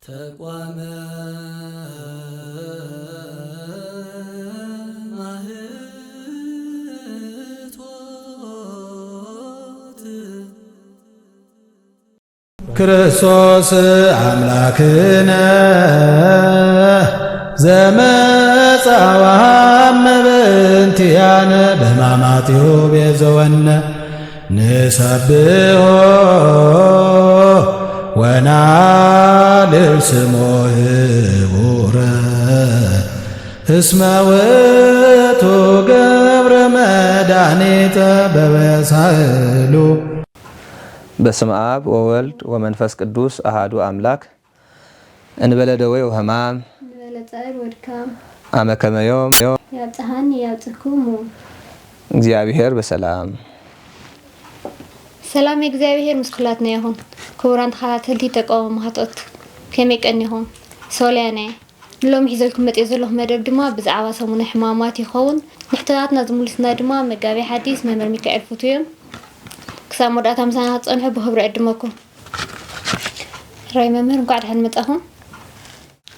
ተቋመ ማህቶት ክርስቶስ አምላክነ ዘመጻዋም በእንቲአነ በማማቲሁ ቤዘወነ ንሰብሖ ወናልል ስሞ ህቡረ እስመ ውእቱ ገብረ መድኃኒተ በበሳህሉ። በስመ አብ ወወልድ ወመንፈስ ቅዱስ አሃዱ አምላክ እንበለ ደዌ ወሕማም አመ ከመ ዮም ያብጽሐኒ ያብጽሕክሙ እግዚአብሔር በሰላም። ሰላም የእግዚአብሔር ምስኩላትና ይሁን። ክቡራን ተኸታተልቲ ተቃውሞ ማህቶት ከመይ ቀኒኹም? ሶልያና ሎም ሒዘልኩም መፅእ ዘለኹ መደብ ድማ ብዛዕባ ሰሙነ ሕማማት ይኸውን። ንሕትታትና ዝምልስና ድማ መጋቢ ሓዲስ መምህር ሚካኤል ፍቱ እዮም። ክሳብ መወዳእታ ምሳና ክትፀንሑ ብክብሪ ዕድመኩም። ራይ መምህር እንኳዕ ድሓን መፃኹም።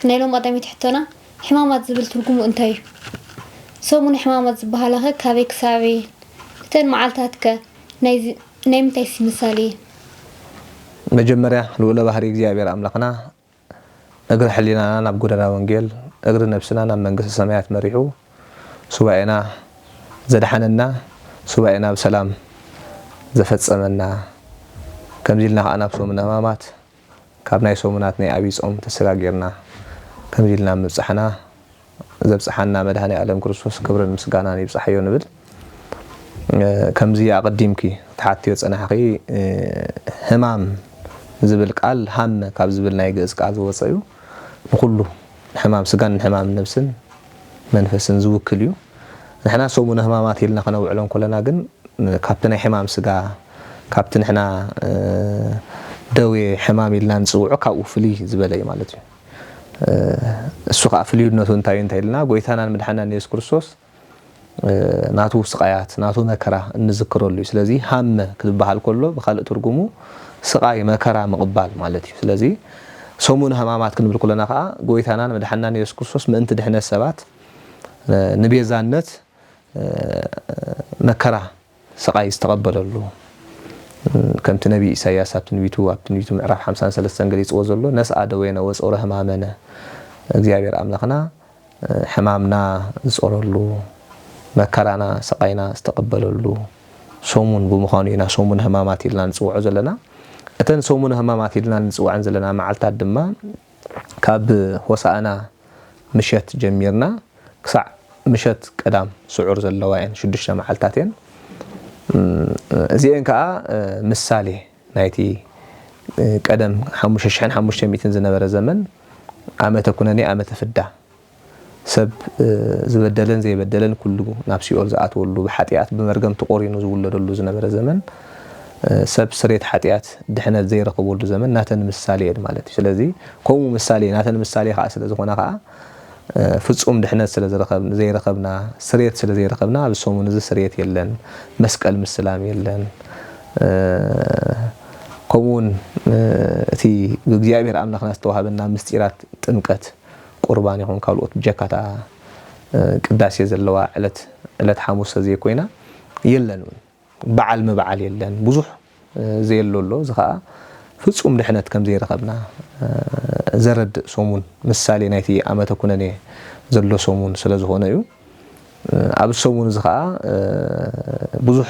ናይ ሎም ቀዳሚት ሕቶና ሕማማት ዝብል ትርጉሙ እንታይ እዩ? ሰሙነ ሕማማት ዝበሃለ ኸ ካበይ ክሳብ እተን መዓልታት ከ ናይ ምንታይ ምሳሌ? መጀመሪያ ልዑለ ባህሪ እግዚአብሔር አምላክና እግሪ ሕሊናና ናብ ጎደና ወንጌል እግሪ ነብስና ናብ መንግስቲ ሰማያት መሪሑ ሱባኤና ዘድሓነና ሱባኤና ብሰላም ዘፈጸመና ከምዚልና ከዓ ናብ ሰሙነ ሕማማት ካብ ናይ ሰሙናት ናይ ዓብይ ጾም ተሰጋጊርና ከምዚልና ምብፃሕና ዘብፅሓና መድኃኔ ዓለም ክርስቶስ ክብርን ምስጋናን ይብፃሕዮ ንብል ከምዚ አቀዲምኪ ተሓትዮ ፀናሕኺ ሕማም ዝብል ቃል ሃመ ካብ ዝብል ናይ ግእዝ ቃል ዝወፀ እዩ። ንኩሉ ሕማም ስጋን ሕማም ነብስን መንፈስን ዝውክል እዩ። ንሕና ሰሙነ ሕማማት ኢልና ክነውዕሎም ከለና ግን ካብቲ ናይ ሕማም ስጋ ካብቲ ንሕና ደዌ ሕማም ኢልና ንፅውዖ ካብኡ ፍልይ ዝበለ እዩ ማለት እዩ። እሱ ከዓ ፍልዩነቱ እንታይ ኢልና ጎይታናን መድሓኒናን ኢየሱስ ክርስቶስ ናቱ ስቃያት ናቱ መከራ እንዝክረሉ እዩ። ስለዚ ሃመ ክትበሃል ከሎ ብካልእ ትርጉሙ ስቃይ መከራ ምቕባል ማለት እዩ። ስለዚ ሰሙነ ሕማማት ክንብል ከለና ከዓ ጎይታናን መድሓኒናን ኢየሱስ ክርስቶስ ምእንቲ ድሕነት ሰባት ንቤዛነት መከራ ስቃይ ዝተቐበለሉ ከምቲ ነቢ ኢሳያስ ኣብ ትንቢቱ ምዕራፍ 53 ገሊፅዎ ዘሎ ነስአ ደዌነ ወፀረ ሕማመነ እግዚአብሔር አምላክና ሕማምና ዝፀረሉ መከራና ስቃይና ዝተቀበለሉ ሰሙን ብምዃኑ ኢና ሰሙነ ሕማማት ኢልና ንፅውዖ ዘለና። እተን ሰሙነ ሕማማት ኢልና ንፅውዖን ዘለና መዓልታት ድማ ካብ ሆሳእና ምሸት ጀሚርና ክሳዕ ምሸት ቀዳም ስዑር ዘለዋ እየን 6 መዓልታት እየን። እዚአን ከዓ ምሳሌ ናይቲ ቀደም 5500 ዝነበረ ዘመን ዓመተ ኩነኔ ዓመተ ፍዳ ሰብ ዝበደለን ዘይበደለን ኩሉ ናብ ሲኦል ዝኣትወሉ ብሓጢአት ብመርገም ተቆሪኑ ዝውለደሉ ዝነበረ ዘመን ሰብ ስሬት ሓጢአት ድሕነት ዘይረክበሉ ዘመን ናተን ምሳሌ እየን ማለት እዩ። ስለዚ ከምኡ ምሳሌ ናተን ምሳሌ ከዓ ስለ ዝኾነ ከዓ ፍጹም ድሕነት ስለ ዘይረከብና ስሬት ስለ ዘይረከብና ኣብ ሰሙን እዚ ስሬት የለን፣ መስቀል ምስላም የለን። ከምኡውን እቲ ብእግዚአብሔር አምላክና ዝተዋሃበና ምስጢራት ጥምቀት ቁርባን ይኹን ካልኦት ጀካታ ቅዳሴ ዘለዋ ዕለት ሐሙስ ዘይኮይና የለን፣ በዓል ምበዓል የለን፣ ብዙሕ ዘየለሎ እዚ ከዓ ፍጹም ድሕነት ከም ዘይረከብና ዘረድእ ሰሙን ምሳሌ ናይቲ ዓመተ ኩነኔ ዘሎ ሰሙን ስለ ዝኾነ እዩ። ኣብ ሰሙን እዚ ከዓ ብዙሕ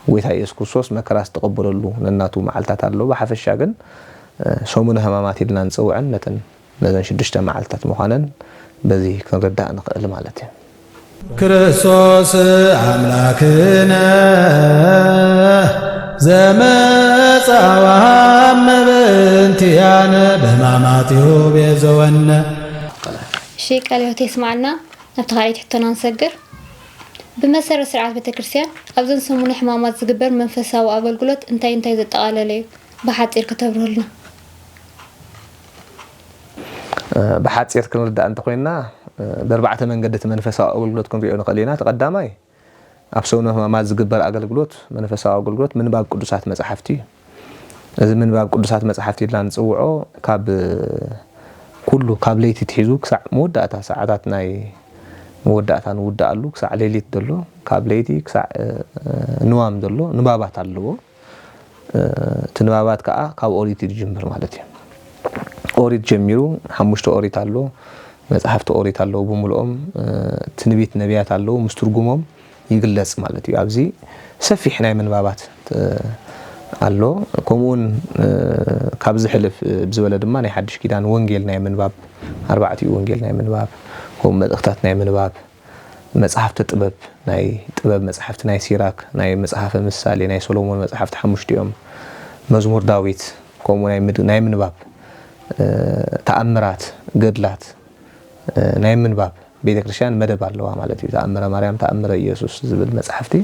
ጎይታ ኢየሱስ ክርስቶስ መከራ ዝተቀበለሉ ነናቱ መዓልታት ኣሎ። ብሓፈሻ ግን ሰሙነ ሕማማት ኢልና ንፅውዐን ነዘን 6 መዓልታት ምዃነን በዚ ክንርዳእ ንኽእል ማለት እዩ። ክርስቶስ አምላክነ ዘመጻዋም በእንቲአነ በማማቲሁ ቤዘወነ። እሺ ቃል ሕይወት ይስማዕና። ናብቲ ካልእት ሕቶና ንሰግር። ብመሰረት ስርዓት ቤተክርስትያን ኣብዘን ሰሙነ ሕማማት ዝግበር መንፈሳዊ ኣገልግሎት እንታይ ዘጠቃለለ እዩ? ብሓፂር ከተብርህልና። ብሓፂር ክንርዳእ እንተኮይንና በርባዕተ መንገድቲ መንፈሳዊ ኣገልግሎት ክንሪኦ ንኽእል ኢና። ተቀዳማይ ኣብ ሰሙነ ሕማማት ዝግበር ኣገልግሎት መንፈሳዊ ኣገልግሎት ምንባብ ቅዱሳት መጻሕፍቲ እዚ ምንባብ ቅዱሳት መጻሕፍቲ ኢልና ንፅውዖ ካብ كله كابليت تحيزو كسع مودعتا ساعات ناي مودعتا نودعلو كسع ليليت دلو كابليتي كسع نوام دلو نبابات አለዎ ትንባባት ከአ ካብ ኦሪት ይጀምር ማለት ነው ኦሪት ጀምሩ ሐሙሽተ ኦሪት አሎ መጽሐፍተ ኦሪት አሎ በሙሉኦም ትንቢት ነቢያት አሎ ምስትርጉሞም ይግለጽ ማለት ነው አብዚ ሰፊሕ ናይ ምንባባት አሎ ኮሙን ካብዝ ሕልፍ ብዝበለ ድማ ናይ ሓድሽ ኪዳን ወንጌል ናይ ምንባብ አርባዕቲ ወንጌል ናይ ምንባብ ኮም መልእክታት ናይ ምንባብ መጽሐፍተ ጥበብ ናይ ጥበብ መጽሐፍት ናይ ሲራክ ናይ መጽሐፈ ምሳሌ ናይ ሶሎሞን መጽሐፍት ሓሙሽቲኦም መዝሙር ዳዊት ኮም ናይ ምንባብ ተአምራት ገድላት ናይ ምንባብ ቤተክርስቲያን መደብ አለዋ ማለት ነው ተአምረ ማርያም ተአምረ ኢየሱስ ዝብል መጽሐፍቲ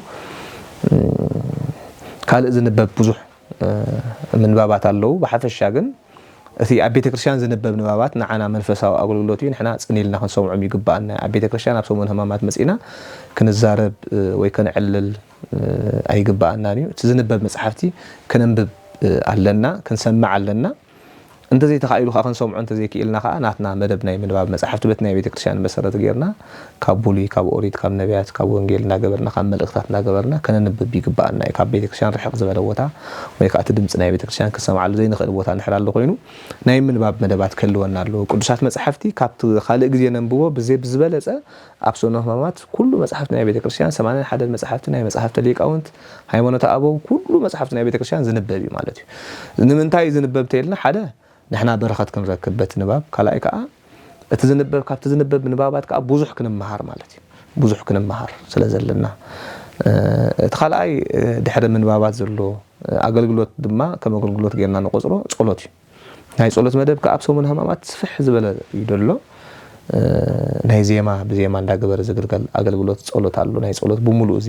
ካልእ ዝንበብ ብዙሕ ምንባባት አለው በሐፈሻ ግን እቲ ኣብ ቤተክርስቲያን ዝንበብ ንባባት ንዓና መንፈሳዊ አገልግሎት እዩ ንሕና ጽኒልና ክንሰምዖም ይግባአና ኣብ ቤተክርስቲያን ኣብ ሰሙን ህማማት መጽኢና ክንዛረብ ወይ ክንዕልል ኣይግባአና እዩ እቲ ዝንበብ መጽሐፍቲ ክንንብብ ኣለና ክንሰምዕ ኣለና እንደዚህ ተኻኢሉ ኻን ሰምዑ እንደዚህ ከኢልና ኻ ናትና መደብ ናይ ምንባብ መጽሐፍት በት ናይ ቤተክርስቲያን መሰረት ገርና ካብ ቡሉይ ካብ ኦሪት ካብ ነቢያት ካብ ወንጌል እናገበርና ካብ መልእክታት እናገበርና ከነንብብ ይግባአና ካብ ቤተክርስቲያን ርሕቅ ዝበለ ቦታ ወይ ካቲ ድምጽ ናይ ቤተክርስቲያን ክሰምዓሉ ዘይንኽእል ቦታ ንሕራሉ ኮይኑ ናይ ምንባብ መደባት ከልወና ኣሎ ቅዱሳት መጽሐፍቲ ካብቲ ካልእ ግዜ ነንብቦ ብዝበለጸ ኣብ ሰሙን ህማማት ኩሉ መጽሐፍት ናይ ቤተክርስቲያን 81 መጽሐፍት ናይ መጽሐፍት ሊቃውንት ሃይማኖት አበው ኩሉ መጽሐፍት ናይ ቤተክርስቲያን ዝንበብ እዩ ማለት እዩ ንምንታይ ዝንበብ ተይልና ሓደ نحنا برخات كنركب بيت نباب كلاي كا اتزنبب كاب تزنبب نبابات كا بوزح كنمهار مالتي بوزح كنمهار سلازلنا تخلاي دحر من نبابات زلو اغلغلوت دما كما اغلغلوت غيرنا نقصرو صلوتي هاي صلوت مدب كا ابسو من همامات صفح زبل يدلو ናይ ዜማ በዜማ እንዳገበረ ዝግልገል አገልግሎት ጸሎት አሉ ናይ ጸሎት በሙሉ እዚ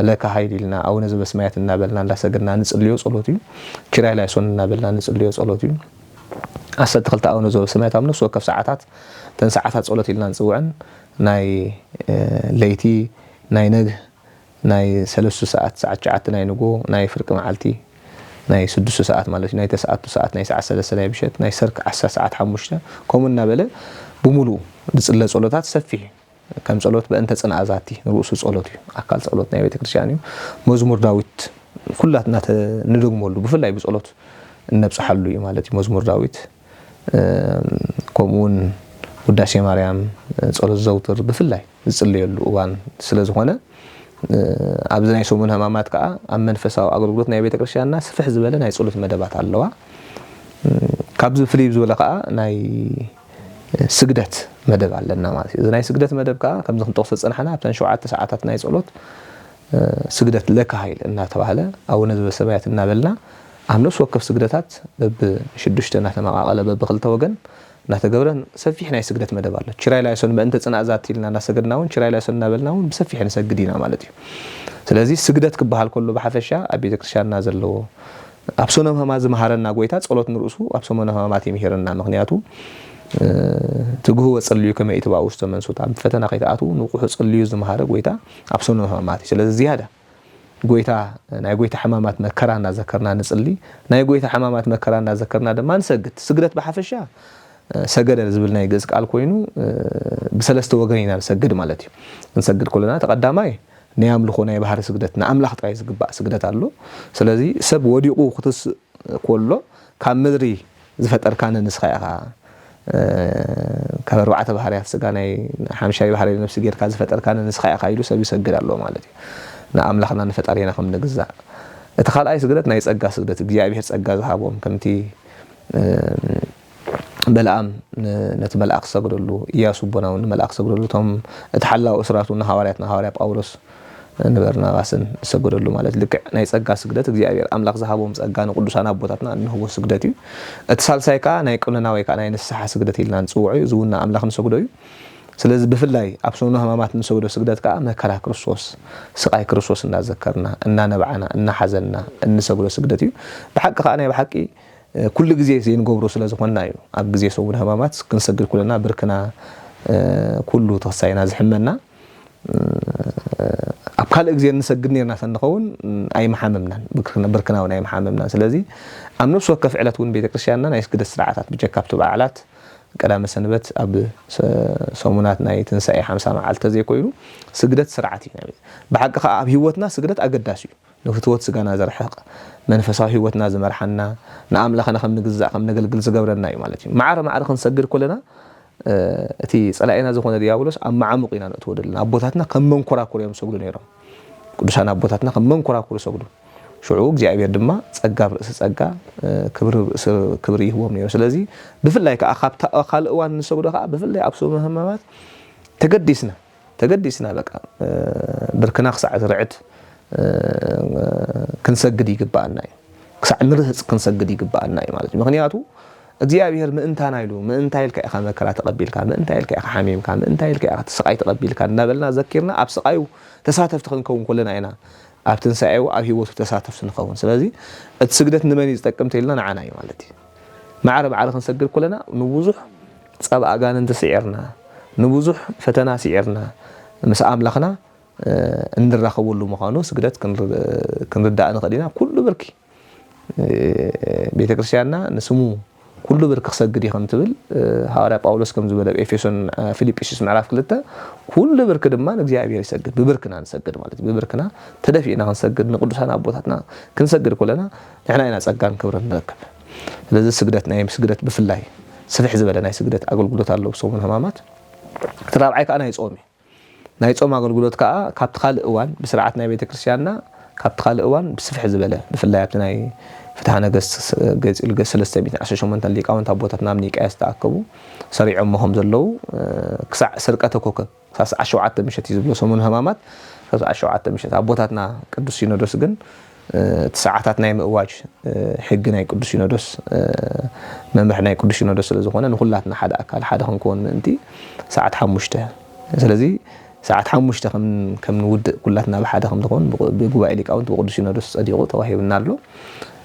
ለካ ሃይልና አውነ ዘበስማያት እናበልና እንዳሰገና ንጽልዮ ጸሎት እዩ ኪራይ ላይ ሶን እናበልና ንጽልዮ ጸሎት እዩ አሰት خلت አውነ ዘበስማያት አምነስ ወከፍ ሰዓታት ተን ሰዓታት ጸሎት ኢልና ንጽውዕን ናይ ለይቲ ናይ ነግ ናይ 3 ሰዓት ሰዓት ናይ ንጎ ናይ ፍርቅ መዓልቲ ናይ 6 ሰዓት ማለት ናይ 9 ሰዓት ናይ ሰዓት 3 ላይ ብሸት ናይ ሰርክ 10 ሰዓት 5 ኮሙና በለ በሙሉ ድጽለ ጸሎታት ሰፊ ከም ጸሎት በእንተ ጽናዛቲ ንሩሱ ጸሎት እዩ አካል ጸሎት ናይ ቤተክርስቲያን እዩ መዝሙር ዳዊት ኩላትና ንደግሞሉ ብፍላይ በጸሎት እንብጽሐሉ እዩ ማለት እዩ መዝሙር ዳዊት ኮሙን ውዳሴ ማርያም ጸሎት ዘውትር ብፍላይ ዝጽልየሉ እዋን ስለዝኾነ ኣብዚ ናይ ሰሙን ህማማት ከዓ ኣብ መንፈሳዊ አገልግሎት ናይ ቤተክርስቲያንና ስፍሕ ዝበለ ናይ ጸሎት መደባት ኣለዋ ካብዚ ፍልይ ዝበለ ከዓ ናይ ስግደት መደብ ኣለና ማለት እዩ ናይ ስግደት መደብ ከዓ ከምዚ ክንጠቕሶ ጽንሐና ኣብተን 7 ሰዓታት ናይ ጸሎት ስግደት ለካ ኃይል እናተባሃለ አቡነ ዘበሰማያት እናበልና አምነስ ወከፍ ስግደታት በ6 እናተማቃቀለ በ2 ወገን እናተገብረን ሰፊሕ ናይ ስግደት መደብ አለ ቺራይ ላይ ሶን በእንተ ጽናዛት ኢልና እናሰገድናውን ቺራይ ላይ ሶን እናበልናውን በሰፊሕ እንሰግዲና ማለት እዩ ስለዚህ ስግደት ክበሃል ከሎ በሐፈሻ ኣብ ቤተክርስቲያንና ዘለዎ ኣብ ሰሙን ህማማት ዝመሃረና ጎይታ ጸሎት ንርሱ ኣብ ሰሙን ህማማት ይምሂረና ምክንያቱ ትጉህ ወጽልዩ ከመ ኢትባኡ ውስተ መንሱት ኣብ ፈተና ከይታቱ ንቁሕ ጽልዩ ዝመሃረ ጎይታ ኣብ ሰሙን ህማማት ስለዚህ ዝያዳ ጎይታ ናይ ጎይታ ሕማማት መከራና ዘከርና ንጽሊ ናይ ጎይታ ሕማማት መከራና ዘከርና ድማ ንሰግድ ስግደት በሐፈሻ ሰገደ ዝብል ናይ ገጽ ቃል ኮይኑ በሰለስተ ወገን ኢና ንሰግድ ማለት እዩ ንሰግድ ኩልና ተቀዳማይ ናይ አምልኾ ናይ ባህር ስግደት ንአምላኽ ጥራይ ዝግባእ ስግደት ኣሎ ስለዚህ ሰብ ወዲቁ ክትስ ኮሎ ካብ ምድሪ ዝፈጠርካነ ንስኻይኻ ካብ 4 ባህርያት ስጋ ናይ 5 ባህርያት ነፍሲ ጌርካ ዝፈጠርካነ ንስኻይኻ ኢሉ ሰብ ይሰግድ ኣሎ ማለት እዩ ንአምላኽና ንፈጣሪና ከም ንግዛእ እቲ ካልኣይ ስግደት ናይ ጸጋ ስግደት እግዚአብሔር ጸጋ ዝሃቦም ከምቲ በልዓም ነቲ መልአክ ሰግደሉ ኢያሱ ቦናው ንመልአክ ሰግደሉ ቶም እትሐላው እስራቱ ንሐዋርያት ጳውሎስ ንበርናባስን ሰግደሉ ማለት ልክ ናይ ጸጋ ስግደት እግዚአብሔር አምላክ ዝሃቦም ጸጋ ንቅዱሳን አቦታትና እንህቦ ስግደት እዩ እቲ ሳልሳይ ከዓ ናይ ቅንና ወይ ከዓ ናይ ንስሐ ስግደት ኢልና ንጽውዑ ዝውና አምላክ ንሰግዶ እዩ ስለዚህ ብፍላይ ኣብ ሰሙን ህማማት ንሰግዶ ስግደት ከዓ መከራ ክርስቶስ ስቃይ ክርስቶስ እናዘከርና እናነብዓና እናሐዘንና እንሰግዶ ስግደት እዩ በሐቂ ከዓ ናይ በሐቂ ኩሉ ግዜ ዘይንገብሮ ስለዝኾንና እዩ ኣብ ግዜ ሰሙን ህማማት ክንሰግድ ኩለና ብርክና ኩሉ ተሳይና ዝሕመና ኣብ ካልእ ግዜ ንሰግድ ነርና ተንኸውን ኣይ መሐመምናን ብርክናው ናይ መሐመምናን ስለዚህ ኣብ ነፍስ ወከፍ ዕለት እውን ቤተክርስቲያንና ናይ ስግደት ስርዓታት ብጀካብቲ በዓላት ቀዳመ ሰንበት ኣብ ሰሙናት ናይ ትንሳኤ 50 መዓልተ ዘይኮይኑ ስግደት ስርዓት እዩ ብሓቂ ከዓ ኣብ ህይወትና ስግደት ኣገዳሲ እዩ ንፍትወት ስጋና ዘርሕቕ መንፈሳዊ ህይወትና ዝመርሐና ንኣምላኽና ከም ንግዛእ ከም ነገልግል ዝገብረና እዩ ማለት እዩ ማዕረ ክንሰግድ ኮለና እቲ ጸላኤና ዝኾነ ዲያብሎስ ኣብ ማዓሙቕ ኢና ነእትዎ ዘለና ኣቦታትና ከም መንኮራኩር እዮም ሰግዱ ነይሮም ቅዱሳን ኣቦታትና ከም መንኮራኩር ሰግዱ ሽዑ እግዚአብሔር ድማ ጸጋ ርእስ ጸጋ ክብሪ ይህቦም ነይሩ ስለዚ ብፍላይ ከዓ ካብታ ካልእ እዋን ንሰግዶ ከዓ ብፍላይ ኣብ ሶም ህማማት ተገዲስና በቃ ብርክና ክሳዕ ዝርዕት ክንሰግድ ይግባአና እዩ ክሳዕ ንርህጽ ክንሰግድ ይግባአና እዩ ማለት ምክንያቱ እግዚአብሔር ምእንታና ኢሉ ምእንታይ ኢልካ ኢኻ መከራ ተቀቢልካ ምእንታይ ኢልካ ኢኻ ሓሚምካ ምእንታይ ኢልካ ኢኻ ተሰቃይ ተቀቢልካ እናበልና ዘኪርና ኣብ ስቃዩ ተሳተፍቲ ክንከውን ኮለና ኢና ኣብ ትንሳኤው ኣብ ህይወቱ ተሳተፍቲ ንኸውን ስለዚ እቲ ስግደት ንመን ይጠቅም ተይልና ንዓና እዩ ማለት እዩ ማዕረ ክንሰግድ ኮለና ንብዙሕ ጸብ ኣጋንንቲ ሲዕርና ንብዙሕ ፈተና ሲዕርና ምስ ኣምላኽና እንራኸበሉ ምዃኑ ስግደት ክንርዳእ ንኽእል ኢና ኩሉ ብርኪ ቤተክርስቲያንና ንስሙ ኩሉ ብርክ ክሰግድ ይኹን ትብል ሐዋርያ ጳውሎስ ከም ዝበለ ኤፌሶን ፊልጵስዩስ ምዕራፍ 2 ኩሉ ብርክ ድማ እግዚአብሔር ይሰግድ ብብርክና ንሰግድ ማለት ብብርክና ተደፊእና ክንሰግድ ንቅዱሳን ኣቦታትና ክንሰግድ ኮለና ንሕና ኢና ጸጋን ክብርን ንረክብ ስለዚ ስግደት ናይ ስግደት ብፍላይ ስፍሕ ዝበለ ናይ ስግደት ኣገልግሎት ኣለዎ ሶሙን ህማማት ተራብዓይ ከዓ ናይ ጾም ኣገልግሎት ከዓ ካብቲ ካልእ እዋን ብስርዓት ናይ ቤተክርስቲያንና ካብቲ ካልእ እዋን ብስፍሕ ዝበለ ብፍላይ ኣብቲ ናይ ፍትሐ ነገሥት ገጽ 318 ሊቃውንት ኣቦታትና ኣብ ኒቃያ ዝተኣከቡ ሰሪዖም መሆም ዘለው ክሳዕ ስርቀተ ኮከብ ክሳዕ 7 ምሸት እዩ ዝብሎ ሰሙን ህማማት ክሳዕ 7 ምሸት ኣቦታትና ቅዱስ ሲኖዶስ ግን ሰዓታት ናይ ምእዋጅ ሕጊ ናይ ቅዱስ ሲኖዶስ መምርሕ ናይ ቅዱስ ሲኖዶስ ስለዝኾነ ንኹላትና ሓደ ኣካል ሓደ ክንከውን ምእንቲ ሰዓት 5 ስለዚ ሰዓት 5 ከም ንውድእ ኩላትና ብሓደ ከም ዝኾን ብጉባኤ ሊቃውንት ብቅዱስ ሲኖዶስ ጸዲቁ ተዋሂብና ኣሎ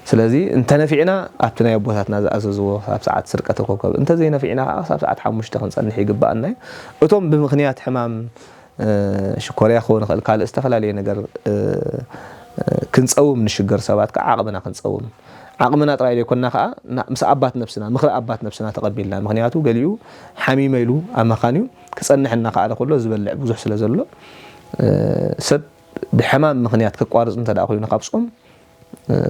ስለዚ እንተነፊዕና ኣብቲ ናይ ኣቦታትና ዝኣዘዝዎ ኣብ ሰዓት ስርቀተ ኮከብ እንተዘይነፊዕና ኣብ ሰዓት 5 ክንጸንሕ ይግባአና እቶም ብምኽንያት ሕማም ሽኮርያ ክኸውን ይኽእል ካልእ ዝተፈላለየ ነገር ክንጸውም ንሽገር ሰባት ከዓ ዓቕምና ክንጸውም ዓቕምና ጥራይ ዘይኮንና ከዓ ምስ ኣባት ነፍስና ምኽሪ ኣባት ነፍስና ተቐቢልና ምክንያቱ ገሊኡ ሓሚመ ኢሉ ኣመኻንዩ ክጸንሕና ከዓ ከሎ ዝበልዕ ብዙሕ ስለ ዘሎ ሰብ ብሕማም ምኽንያት ክቋርጽ እንተዳ ኮይኑ ካብ ጾም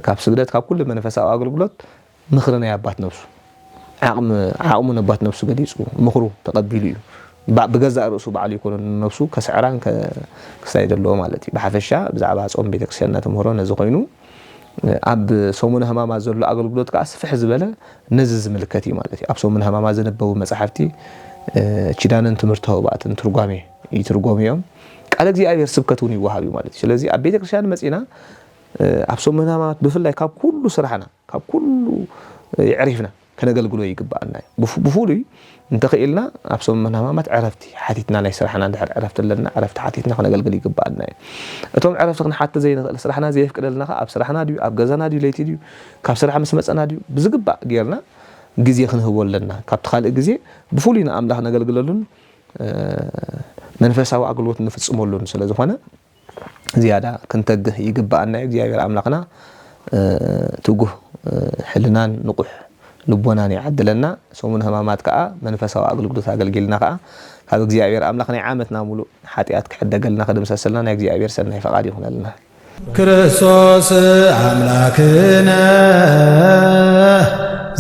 ካብ ስግደት ካብ ኩሉ መንፈሳዊ ኣገልግሎት ምኽሪ ናይ ኣባት ነፍሱ ዓቕሙ ነባት ነፍሱ ገሊጹ ምኽሩ ተቐቢሉ እዩ ብገዛእ ርእሱ በዓል ይኮነ ነፍሱ ከስዕራን ክሳይድ ኣለዎ ማለት እዩ ብሓፈሻ ብዛዕባ ጾም ቤተክርስቲያንና ተምህሮ ነዚ ኮይኑ ኣብ ሰሙን ህማማት ዘሎ ኣገልግሎት ከዓ ስፍሕ ዝበለ ነዚ ዝምልከት እዩ ማለት እዩ ኣብ ሰሙን ህማማት ዝነበቡ መጻሕፍቲ ኪዳንን ትምህርተ ህቡኣትን ትርጓሜ ይትርጎምዮም ቃል እግዚአብሔር ስብከት እውን ይወሃብ እዩ ማለት እዩ ስለዚ ኣብ ቤተክርስቲያን መጺና ኣብ ሰሙን ህማማት ብፍላይ ካብ ኩሉ ስራሕና ካብ ኩሉ ይዕሪፍና ከነገልግሎ ይግባአና ብፍሉይ እንተኽኢልና ኣብ ሰሙን ህማማት ዕረፍቲ ሓቲትና ናይ ስራሕና እንድሕር ዕረፍቲ ኣለና ዕረፍቲ ሓቲትና ከነገልግል ይግባአና እቶም ዕረፍቲ ክንሓቲ ዘይንኽእል ስራሕና ዘይፍቅደልና ኣብ ስራሕና ድዩ ኣብ ገዛና ድዩ ለይቲ ድዩ ካብ ስራሕ ምስ መፀና ድዩ ብዝግባእ ጌርና ግዜ ክንህቦ ኣለና ካብቲ ካልእ ግዜ ብፍሉይ ንኣምላኽ ነገልግለሉን መንፈሳዊ ኣገልግሎት ንፍጽመሉን ስለ ዝኾነ ዝያዳ ክንተግህ ይግባአና እግዚአብሔር ኣምላኽና ትጉህ ሕልናን ንቁሕ ልቦናን ይዓድለና ሰሙን ህማማት ከዓ መንፈሳዊ ኣገልግሎት ኣገልግልና ከዓ ካብ እግዚአብሔር ኣምላኽ ናይ ዓመትና ሙሉእ ሓጢኣት ክሕደገልና ክድምሰሰልና ናይ እግዚአብሔር ሰናይ ፈቃድ ይኹነልና ክርስቶስ ኣምላክነ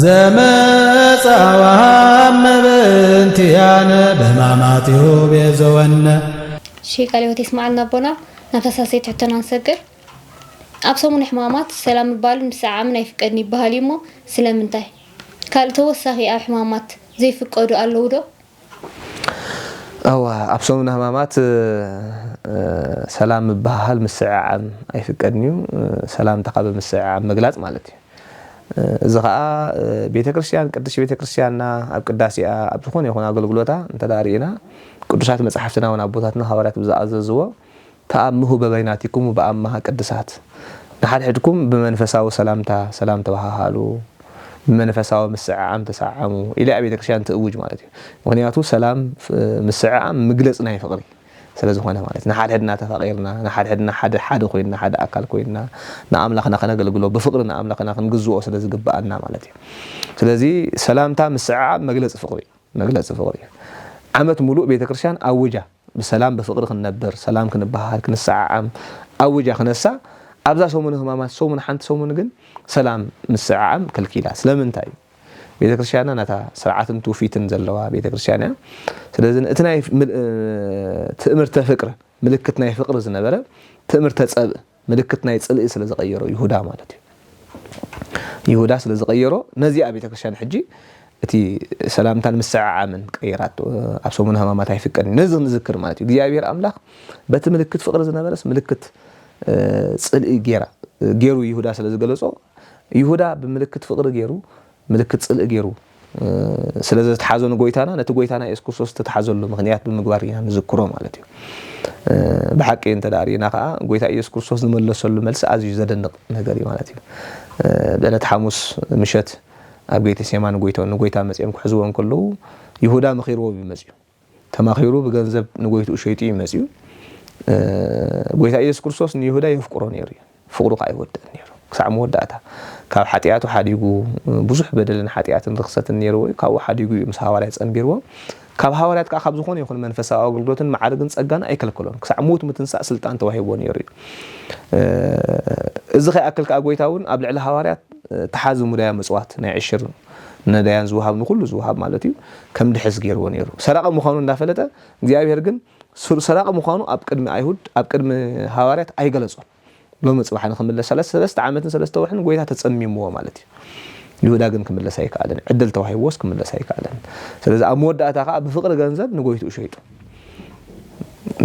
ዘመጻዋሃመ በእንቲአነ በሕማማቲሁ ቤዘወነ ቃለ ሕይወት ይስማዓልና ኣቦና ናብተሳሰይ ትሕትና ንሰግድ ኣብ ሰሙን ሕማማት ሰላም ይባሉ ንሰዓምን ኣይፍቀድኒ ይባሃል እሞ ስለምንታይ ካልእ ተወሳኺ ኣብ ሕማማት ዘይፍቀዱ ኣለዉ ዶ? ኣብ ሰሙን ሕማማት ሰላም ይባሃል ምስዕዓም ኣይፍቀድኒ እዩ ሰላም ተኻብ ምስዕዓም መግላጽ ማለት እዩ እዚ ከዓ ቤተክርስቲያን ቅዱስ ቤተክርስቲያንና ኣብ ቅዳሴኣ ኣብ ዝኾነ ይኹን ኣገልግሎታ እንተዳሪእና ቅዱሳት መጻሕፍትና እውን ኣቦታትና ሐዋርያት ብዝኣዘዝዎ ተኣምሁ በበይናቲኩም በአማሃ ቅዱሳት ንሓድሕድኩም ብመንፈሳዊ ሰላም ተባሃሉ ብመንፈሳዊ ምስዕዓም ተሰዓሙ ኢላ ቤተክርስቲያን ትእውጅ ማለት እዩ ምክንያቱ ሰላም ምስዕዓም ምግለጽ ናይ ፍቕሪ ስለዝኾነ ማለት ንሓድሕድና ተፋቂርና ንሓድሕድና ሓደ ኮይና ሓደ ኣካል ኮይና ንኣምላኽና ከነገልግሎ ብፍቕሪ ንኣምላኽና ክንግዝኦ ስለዝግባአና ማለት እዩ ስለዚ ሰላምታ ምስዕዓም መግለጽ ፍቕሪ መግለጽ ፍቅሪ ዓመት ሙሉእ ቤተክርስትያን አውጃ በሰላም በፍቅር ክንነበር ሰላም ክንባሃል ክንሰዓዓም አውጃ ክነሳ ኣብዛ ሰሙን ህማማት ሰሙን ሓንቲ ሰሙን ግን ሰላም ምስዓዓም ከልኪላ ስለምንታይ ቤተክርስትያንና ናታ ስርዓትን ትውፊትን ዘለዋ ቤተክርስትያን እያ ስለዚ እቲ ናይ ትእምርተ ፍቅር ምልክት ናይ ፍቅር ዝነበረ ትእምርተ ፀብ ምልክት ናይ ጽልኢ ስለ ዝቀየሮ ይሁዳ ማለት እዩ ይሁዳ ስለ ዝቀየሮ ነዚኣ ቤተክርስትያን ሕጂ እቲ ሰላምታን ምስዓዓምን ቀይራት ኣብ ሰሙን ህማማት ኣይፍቀድ ነዚ ንዝክር ማለት እዩ እግዚአብሔር አምላኽ በቲ ምልክት ፍቅር ዝነበረስ ምልክት ጽልኢ ገይሩ ይሁዳ ስለ ዝገለጾ ይሁዳ ብምልክት ፍቅር ገይሩ ምልክት ጽልኢ ገይሩ ስለዚ ተሓዘኑ ጎይታና ነቲ ጎይታና ኢየሱስ ክርስቶስ ተተሓዘሉ ምክንያት ብምግባር ኢና ንዝክሮ ማለት እዩ ብሓቂ እንተዳሪና ከዓ ጎይታ ኢየሱስ ክርስቶስ ዝመለሰሉ መልሲ ኣዝዩ ዘደንቕ ነገር እዩ ማለት እዩ በለት ሐሙስ ምሸት ኣብ ጌቴ ሴማን ንጎይታ መጽኦም ክሕዝዎን ከለዉ ይሁዳ መኺርዎ ይመጽዩ ተማኺሩ ብገንዘብ ንጎይቱ ሸይጡ ይመጽዩ ጎይታ ኢየሱስ ክርስቶስ ንይሁዳ ይፍቅሮ ነይሩ ፍቅሩ ከዓ ይወድእ ነይሩ ክሳዕ መወዳእታ ካብ ሓጢያቱ ሓዲጉ ብዙሕ በደልን ሓጢያትን ርክሰትን ነይሩ ካብ ሓዲጉ ምስ ሃዋርያት ጸንቢርዎ ካብ ሃዋርያት ከዓ ካብ ዝኾነ ይኹን መንፈሳዊ ኣገልግሎትን ማዕርግን ጸጋን ኣይከልከሎን ክሳዕ ሞት ምትንሳእ ስልጣን ተዋሂቦ ነይሩ እዚ ከይኣክል ከዓ ጎይታ እውን ኣብ ልዕሊ ሃዋርያት ተሓዚ ሙዳያ መጽዋት ናይ ዕሽር ነዳያን ዝውሃብ ንኩሉ ዝውሃብ ማለት እዩ ከም ድሕስ ገይርዎ ነይሩ ሰራቀ ምዃኑ እንዳፈለጠ እግዚአብሔር ግን ሰራቀ ምዃኑ ኣብ ቅድሚ ኣይሁድ ኣብ ቅድሚ ሃዋርያት ኣይገለጾን ሎሚ ጽባሕ ንክምለስ 3 ዓመትን 3 ወርሕን ጎይታ ተጸሚምዎ ማለት እዩ ይሁዳ ግን ክምለስ ኣይከኣለን ዕድል ተዋሂቦስ ክምለስ ኣይከኣለን ስለዚ ኣብ መወዳእታ ከዓ ብፍቅሪ ገንዘብ ንጎይቱ ሸይጡ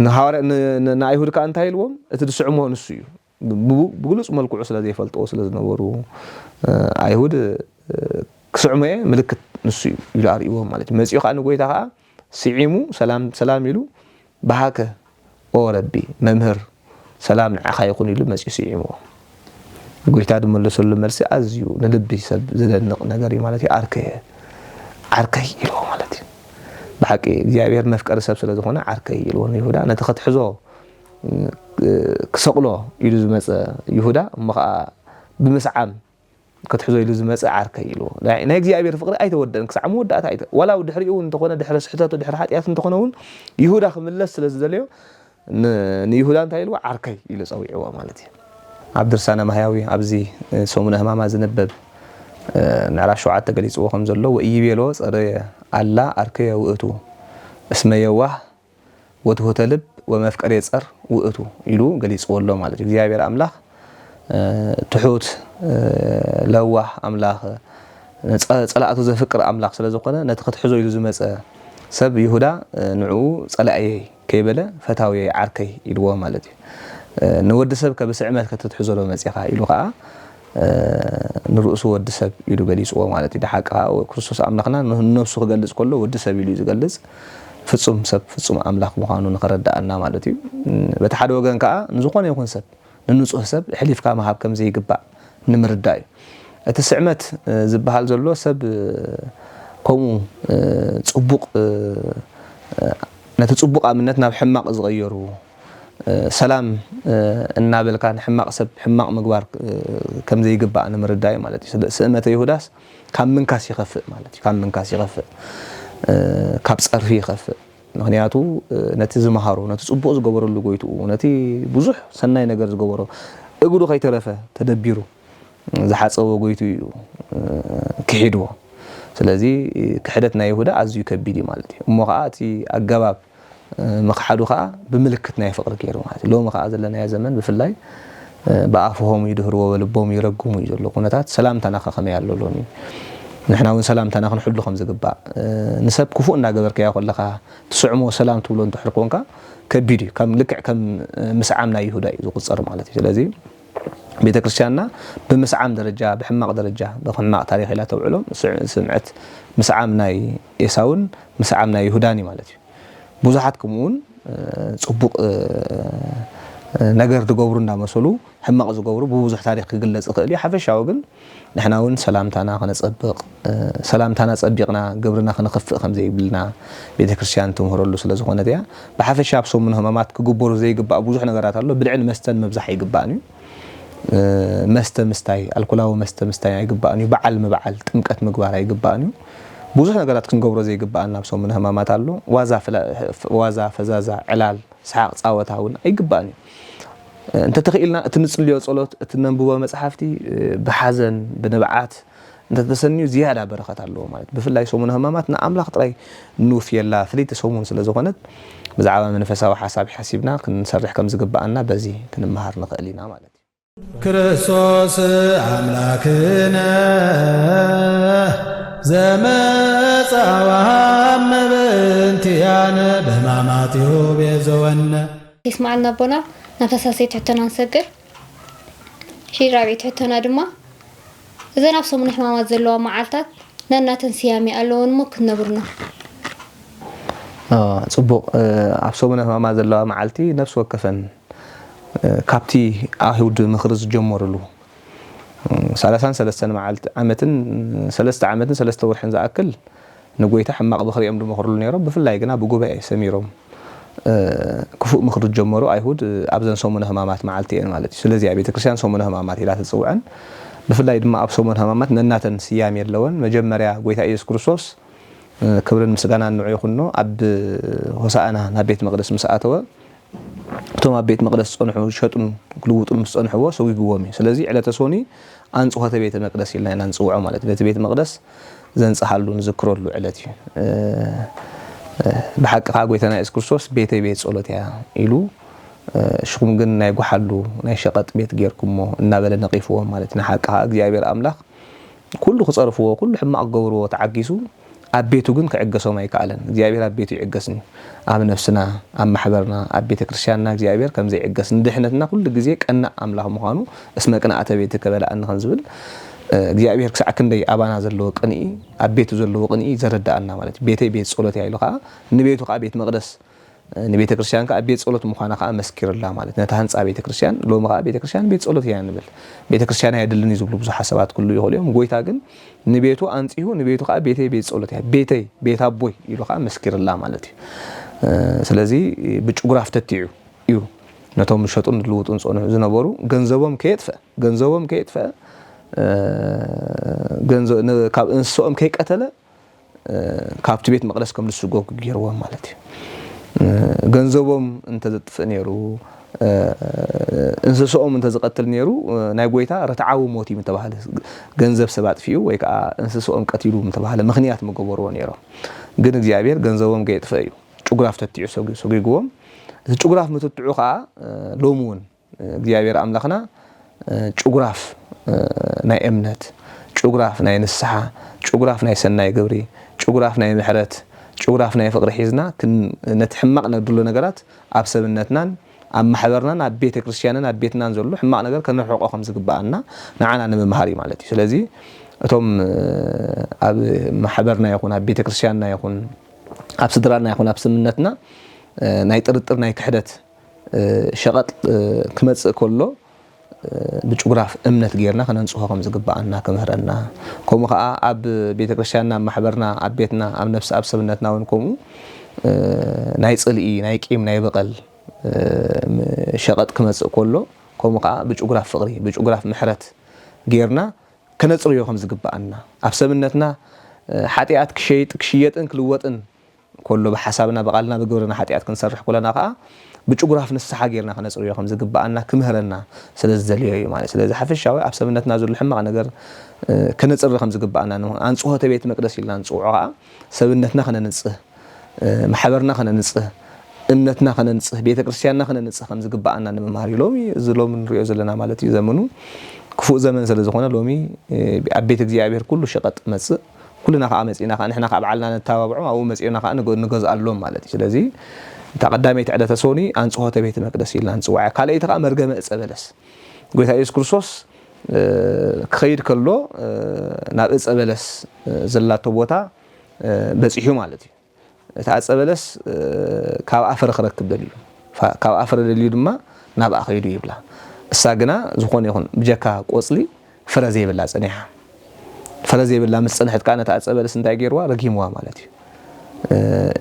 ንሃዋርያ ንኣይሁድ ከዓ እንታይ ኢልዎም እቲ ድስዕሞ ንሱ እዩ ብግሉጽ መልክዑ ስለ ዘይፈልጥዎ ስለ ዝነበሩ ኣይሁድ ክስዕሞየ ምልክት ንሱ እዩ ኢሉ ኣርእይዎም ማለት እዩ መጽኡ ከዓ ንጎይታ ከዓ ስዒሙ ሰላም ኢሉ ባሃከ ኦ ረቢ መምህር ሰላም ንዓኻ ይኹን ኢሉ መጽኡ ስዒሙ ጎይታ ድመለሰሉ መልሲ ኣዝዩ ንልቢ ሰብ ዝደንቕ ነገር እዩ ማለት እዩ ዓርከይ ኢልዎ ማለት እዩ ብሓቂ እግዚአብሔር መፍቀሪ ሰብ ስለ ዝኾነ ዓርከይ ኢልዎ ይሁዳ ነቲ ክትሕዞ ክሰቕሎ ኢሉ ዝመፀ ይሁዳ እሞ ከዓ ብምስዓም ክትሕዞ ኢሉ ዝመፀ ዓርከይ ኢልዎ ናይ እግዚአብሔር ፍቅሪ ኣይተወደን ክሳዕ መወዳእታ ወላው ድሕሪኡ እንተኾነ ድሕሪ ስሕተቱ ድሕሪ ሓጢያት እንተኾነ እውን ይሁዳ ክምለስ ስለ ዝደለዮ ንይሁዳ እንታይ ኢልዎ ዓርከይ ኢሉ ፀዊዕዎ ማለት እዩ ኣብ ድርሳነ ማህያዊ ኣብዚ ሰሙነ ህማማት ዝነበብ ምዕራፍ 7 ገሊጽዎ ከም ዘሎ ወኢቤሎ ጸረየ ኣላ ዓርከየ ውእቱ እስመ የዋህ ወትሁተ ልብ ወመፍቀር የጸር ውእቱ ኢሉ ገሊጽዎ ኣሎ ማለት እዩ እግዚአብሔር አምላኽ ትሑት ለዋህ አምላኽ ጸላእቱ ዘፍቅር አምላኽ ስለ ዝኾነ ነቲ ክትሕዞ ኢሉ ዝመፀ ሰብ ይሁዳ ንዑ ጸላእየ ከይበለ ፈታዊ ዓርከይ ኢልዎ ማለት እዩ ንወዲ ሰብ ከብስዕመት ከተትሕዞ ሎ መጽኻ ኢሉ ከዓ ንርእሱ ወዲ ሰብ ኢሉ ገሊጽዎ ማለት እዩ ደሓቃ ክርስቶስ አምላኽና ነፍሱ ክገልጽ ከሎ ወዲ ሰብ ኢሉ ዝገልጽ ፍጹም ሰብ ፍጹም አምላኽ ምዃኑ ንኸረዳእና ማለት እዩ በቲ ሓደ ወገን ከዓ ንዝኾነ ይኹን ሰብ ንንጹህ ሰብ ሕሊፍካ መሃብ ከም ዘይግባእ ንምርዳእ እዩ እቲ ስዕመት ዝበሃል ዘሎ ሰብ ከምኡ ጽቡቕ ነቲ ጽቡቕ እምነት ናብ ሕማቕ ዝቐየሩ ሰላም እናበልካን ሕማቕ ሰብ ሕማቕ ምግባር ከም ዘይግባእ ንምርዳእ ማለት እዩ ስእመተ ይሁዳስ ካብ ምንካስ ይኸፍእ ማለት እዩ ካብ ምንካስ ይኸፍእ ካብ ጸርፊ ይኸፍእ ምክንያቱ ነቲ ዝመሃሮ ነቲ ጽቡቕ ዝገበረሉ ጎይቱ ነቲ ብዙሕ ሰናይ ነገር ዝገበሮ እግሩ ከይተረፈ ተደቢሩ ዝሓፀቦ ጎይቱ እዩ ክሒድዎ ስለዚ ክሕደት ናይ ይሁዳ ኣዝዩ ከቢድ እዩ ማለት እዩ እሞ ከዓ እቲ ኣገባብ መክሓዱ ከዓ ብምልክት ናይ ፍቅሪ ገይሩ ማለት እዩ ሎሚ ከዓ ዘለና ዘመን ብፍላይ በኣፍሆም ይድህርዎ በልቦም ይረግሙ እዩ ዘሎ ኩነታት ሰላምታና ከመይ ኣሎ ሎሚ ንሕና እውን ሰላምታና ክንሕሉ ከም ዝግባእ ንሰብ ክፉእ እናገበርካያ ከለካ ትስዕሞ ሰላም ትብሎ እንድሕር ኮንካ ከቢድ እዩ ከም ልክዕ ከም ምስዓም ናይ ይሁዳ እዩ ዝቁፀር ማለት እዩ ስለዚ ቤተክርስትያንና ብምስዓም ደረጃ ብሕማቕ ደረጃ ብሕማቕ ታሪኽ ኢላ ተውዕሎም ስምዐት ምስዓም ናይ ኤሳውን ምስዓም ናይ ይሁዳን ማለት እዩ ብዙሓት ከምኡውን ጽቡቕ ነገር ዝገብሩ እንዳመሰሉ ሕማቕ ዝገብሩ ብብዙሕ ታሪኽ ክግለጽ ይኽእል እዩ ሓፈሻዊ ግን ንሕና እውን ሰላምታና ክነጸብቕ ሰላምታና ጸቢቕና ግብርና ክንኽፍእ ከም ዘይብልና ቤተክርስትያን ትምህረሉ ስለ ዝኾነት እያ ብሓፈሻ ኣብ ሰሙን ህማማት ክግበሩ ዘይግባእ ብዙሕ ነገራት ኣሎ ብልዕን መስተን መብዛሕ ይግባእን እዩ መስተ ምስታይ ኣልኮላዊ መስተ ምስታይ ኣይግባእን እዩ በዓል ምብዓል ጥምቀት ምግባር ኣይግባእን እዩ ብዙሕ ነገራት ክንገብሮ ዘይግባአና ብሰሙን ህማማት ኣሎ ዋዛ ፈዛዛ ዕላል ስሓቅ ፃወታ እውን ኣይግባእን እንተ ተኽኢልና እቲ ንጽልዮ ጸሎት እቲ ነንብቦ መጽሓፍቲ ብሓዘን ብንብዓት እንተ ተሰንዩ ዝያዳ በረኸት ኣለዎ ማለት ብፍላይ ሰሙን ህማማት ንኣምላኽ ጥራይ ንውፍየላ ፍለይቲ ሰሙን ስለ ዝኾነት ብዛዕባ መንፈሳዊ ሓሳብ ሓሲብና ክንሰርሕ ከም ዝግባአና በዚ ክንመሃር ንኽእል ኢና ማለት እዩ ክርስቶስ አምላክነ ዘመጻ ወሃመ በእንቲአነ በሕማማቲሁ ቤዘወነ ይስማዕልና ቦና ናፈሳሰይ ትሕተና ንሰግር ሺራቤት ትሕተና ድማ እዘን ኣብ ሰሙን ሕማማት ዘለዋ መዓልታት ነናተን ስያሜ ኣለዎን ሞ ክነብሩና ጽቡቕ ኣብ ሰሙን ሕማማት ዘለዋ መዓልቲ ነፍሲ ወከፈን ካብቲ አይሁድ ምኽሪ ዝጀመሩሉ 33 መዓልቲ ዓመትን 3 ዓመትን 3 ወርሕን ዝኣክል ንጎይታ ሕማቕ ብኽሪኦም ድመኽርሉ ነይሮም ብፍላይ ግና ብጉባኤ ሰሚሮም ክፉእ ምኽሪ ጀመሩ አይሁድ ኣብዘን ሰሙን ሕማማት መዓልቲ እየን ማለት እዩ ስለዚ ኣብ ቤተክርስትያን ሰሙን ሕማማት ኢላ ትጽውዐን ብፍላይ ድማ ኣብ ሰሙን ሕማማት ነናተን ስያሜ ኣለወን መጀመርያ ጎይታ ኢየሱስ ክርስቶስ ክብርን ምስጋናን ንዑ ይኹኖ ኣብ ሆሳዕና ናብ ቤት መቕደስ ምስ ኣተወ እቶም ኣብ ቤት መቕደስ ጸንሑ ሸጡን ክልውጡን ምስ ጸንሕዎ ሰዊግዎም እዩ ስለዚ ዕለተ ሶኒ ኣንጽሖተ ቤተ መቕደስ ኢልና ኢና ንጽውዖ ማለት በቲ ቤት መቕደስ ዘንጽሓሉ ንዝክረሉ ዕለት እዩ ብሓቂ ከዓ ጎይታና ኢየሱስ ክርስቶስ ቤተይ ቤት ጸሎት እያ ኢሉ ሽኹም ግን ናይ ጓሓሉ ናይ ሸቐጥ ቤት ጌርኩሞ እናበለ ነቒፍዎም ማለት እዩ ንሓቂ ከዓ እግዚኣብሔር ኣምላኽ ኩሉ ክጸርፍዎ ኩሉ ሕማቕ ገብርዎ ተዓጊሱ ኣብ ቤቱ ግን ክዕገሶም ኣይከኣለን እግዚኣብሔር ኣብ ቤቱ ይዕገስኒ ኣብ ነፍስና ኣብ ማሕበርና ኣብ ቤተ ክርስቲያንና እግዚኣብሔር ከም ዘይዕገስ ንድሕነትና ኩሉ ግዜ ቀናእ ኣምላኽ ምዃኑ እስመ ቅንኣተ ቤት ከበላእኒ ከም ዝብል እግዚአብሔር ክሳዕ ክንደይ ኣባና ዘለዎ ቅንኢ ኣብ ቤቱ ዘለዎ ቅንኢ ዘረዳእና ማለት ቤተይ ቤት ጸሎት ያይሉ ከዓ ንቤቱ ከዓ ቤት መቕደስ ንቤተ ክርስቲያን ከዓ ቤት ጸሎት ምዃና ከዓ መስኪርላ ማለት ነታ ህንጻ ቤተ ክርስቲያን ሎሚ ከዓ ቤተ ክርስቲያን ቤት ጸሎት እያ ንብል ቤተ ክርስቲያን ኣይደልኒ ዝብሉ ብዙሓት ሰባት ኩሉ ይኽእሉ እዮም ጎይታ ግን ንቤቱ አንጽሁ ንቤቱ ከዓ ቤተይ ቤት ጸሎት እያ ቤተይ ቤት ኣቦይ ኢሉ ከዓ መስኪርላ ማለት እዩ ስለዚ ብጭጉራፍ ተቲዑ እዩ ነቶም ሸጡን ልውጡን ጸንሑ ዝነበሩ ገንዘቦም ከየጥፈ ገንዘብ ካብ እንስሶኦም ከይቀተለ ካብቲ ቤት መቕደስ ከም ዝስጎግ ገይርዎም ማለት እዩ ገንዘቦም እንተ ዘጥፍእ ነይሩ እንስሶኦም እንተ ዝቀትል ነይሩ ናይ ጎይታ ረትዓዊ ሞት እዩ ተባሃለ ገንዘብ ሰባት ፊኡ ወይ ከዓ እንስሶኦም ቀቲሉ ተባሃለ ምኽንያት መገበርዎ ነይሮም ግን እግዚአብሔር ገንዘቦም ከየጥፈ እዩ ጭጉራፍ ተቲዑ ሰጊግዎም እቲ ጭጉራፍ ምትትዑ ከዓ ሎሚ እውን እግዚአብሔር ኣምላኽና ጭጉራፍ ናይ እምነት ጭጉራፍ ናይ ንስሓ ጭጉራፍ ናይ ሰናይ ግብሪ ጭጉራፍ ናይ ምሕረት ጭጉራፍ ናይ ፍቅሪ ሒዝና ነቲ ሕማቕ ነድሎ ነገራት ኣብ ሰብነትናን ኣብ ማሕበርናን ኣብ ቤተ ክርስቲያንን ኣብ ቤትናን ዘሎ ሕማቕ ነገር ከነርሕቆ ከም ዝግባአና ንዓና ንምምሃር እዩ ማለት እዩ ስለዚ እቶም ኣብ ማሕበርና ይኹን ኣብ ቤተ ክርስቲያንና ይኹን ኣብ ስድራና ይኹን ኣብ ስምነትና ናይ ጥርጥር ናይ ክሕደት ሸቐጥ ክመጽእ ከሎ ብጭጉራፍ እምነት ጌርና ከነንጽሖ ከም ዝግባአና ክምህረና ከምኡ ከዓ ኣብ ቤተ ክርስቲያንና ማሕበርና ኣብ ቤትና ኣብ ነፍሲ ኣብ ሰብነትና እውን ከምኡ ናይ ጽልኢ ናይ ቂም ናይ በቐል ሸቐጥ ክመጽእ ከሎ ከምኡ ከዓ ብጭጉራፍ ፍቅሪ ብጭጉራፍ ምሕረት ጌርና ከነጽርዮ ከም ዝግባአና ኣብ ሰብነትና ሓጢኣት ክሽየጥን ክልወጥን كله بحسابنا بقالنا بجورنا حتى أتكن سرح كلنا قا بتشجرها في نص حاجرنا خنا نسوي خمس جبأنا كمهرنا سلز زلية يعني سلز حفش شوي أبسط من نتنازل الحمى عن جر كنت سر خمس جبأنا إنه أنصوها تبيت مقدس إلا أنصوها سبنتنا خنا ننصه محبرنا خنا ننصه إمنتنا خنا ننصه بيت كريستياننا خنا ننصه خمس جبأنا إنه مهاري لومي زلوم من رياض لنا مالتي زمنه كفو زمن سلز خنا لومي بيتك زي عبير كله شقط مس كلنا خامس إنا خان إحنا خابعلنا نتابعه أو مسئنا خان نجوز اللوم مالتي سلزي تقدمت عدة سوني أنصوها تبيت مقدس إلا أنصوها كله يتقام مرجع أسبلس قلت هاي إسكروسوس خير كله نابس أسبلس زلات توبوتا بس إيش مالتي تأسبلس كاو أفر خرج بدليل فكاو أفر دليل ما نبأ خير يبلا الساقنا زخون يكون بجكا قوصلي فرزي بالله صنيحة فرزي بالله مستنحت كانت أسبلس نتاع جيروا رقيموا مالتي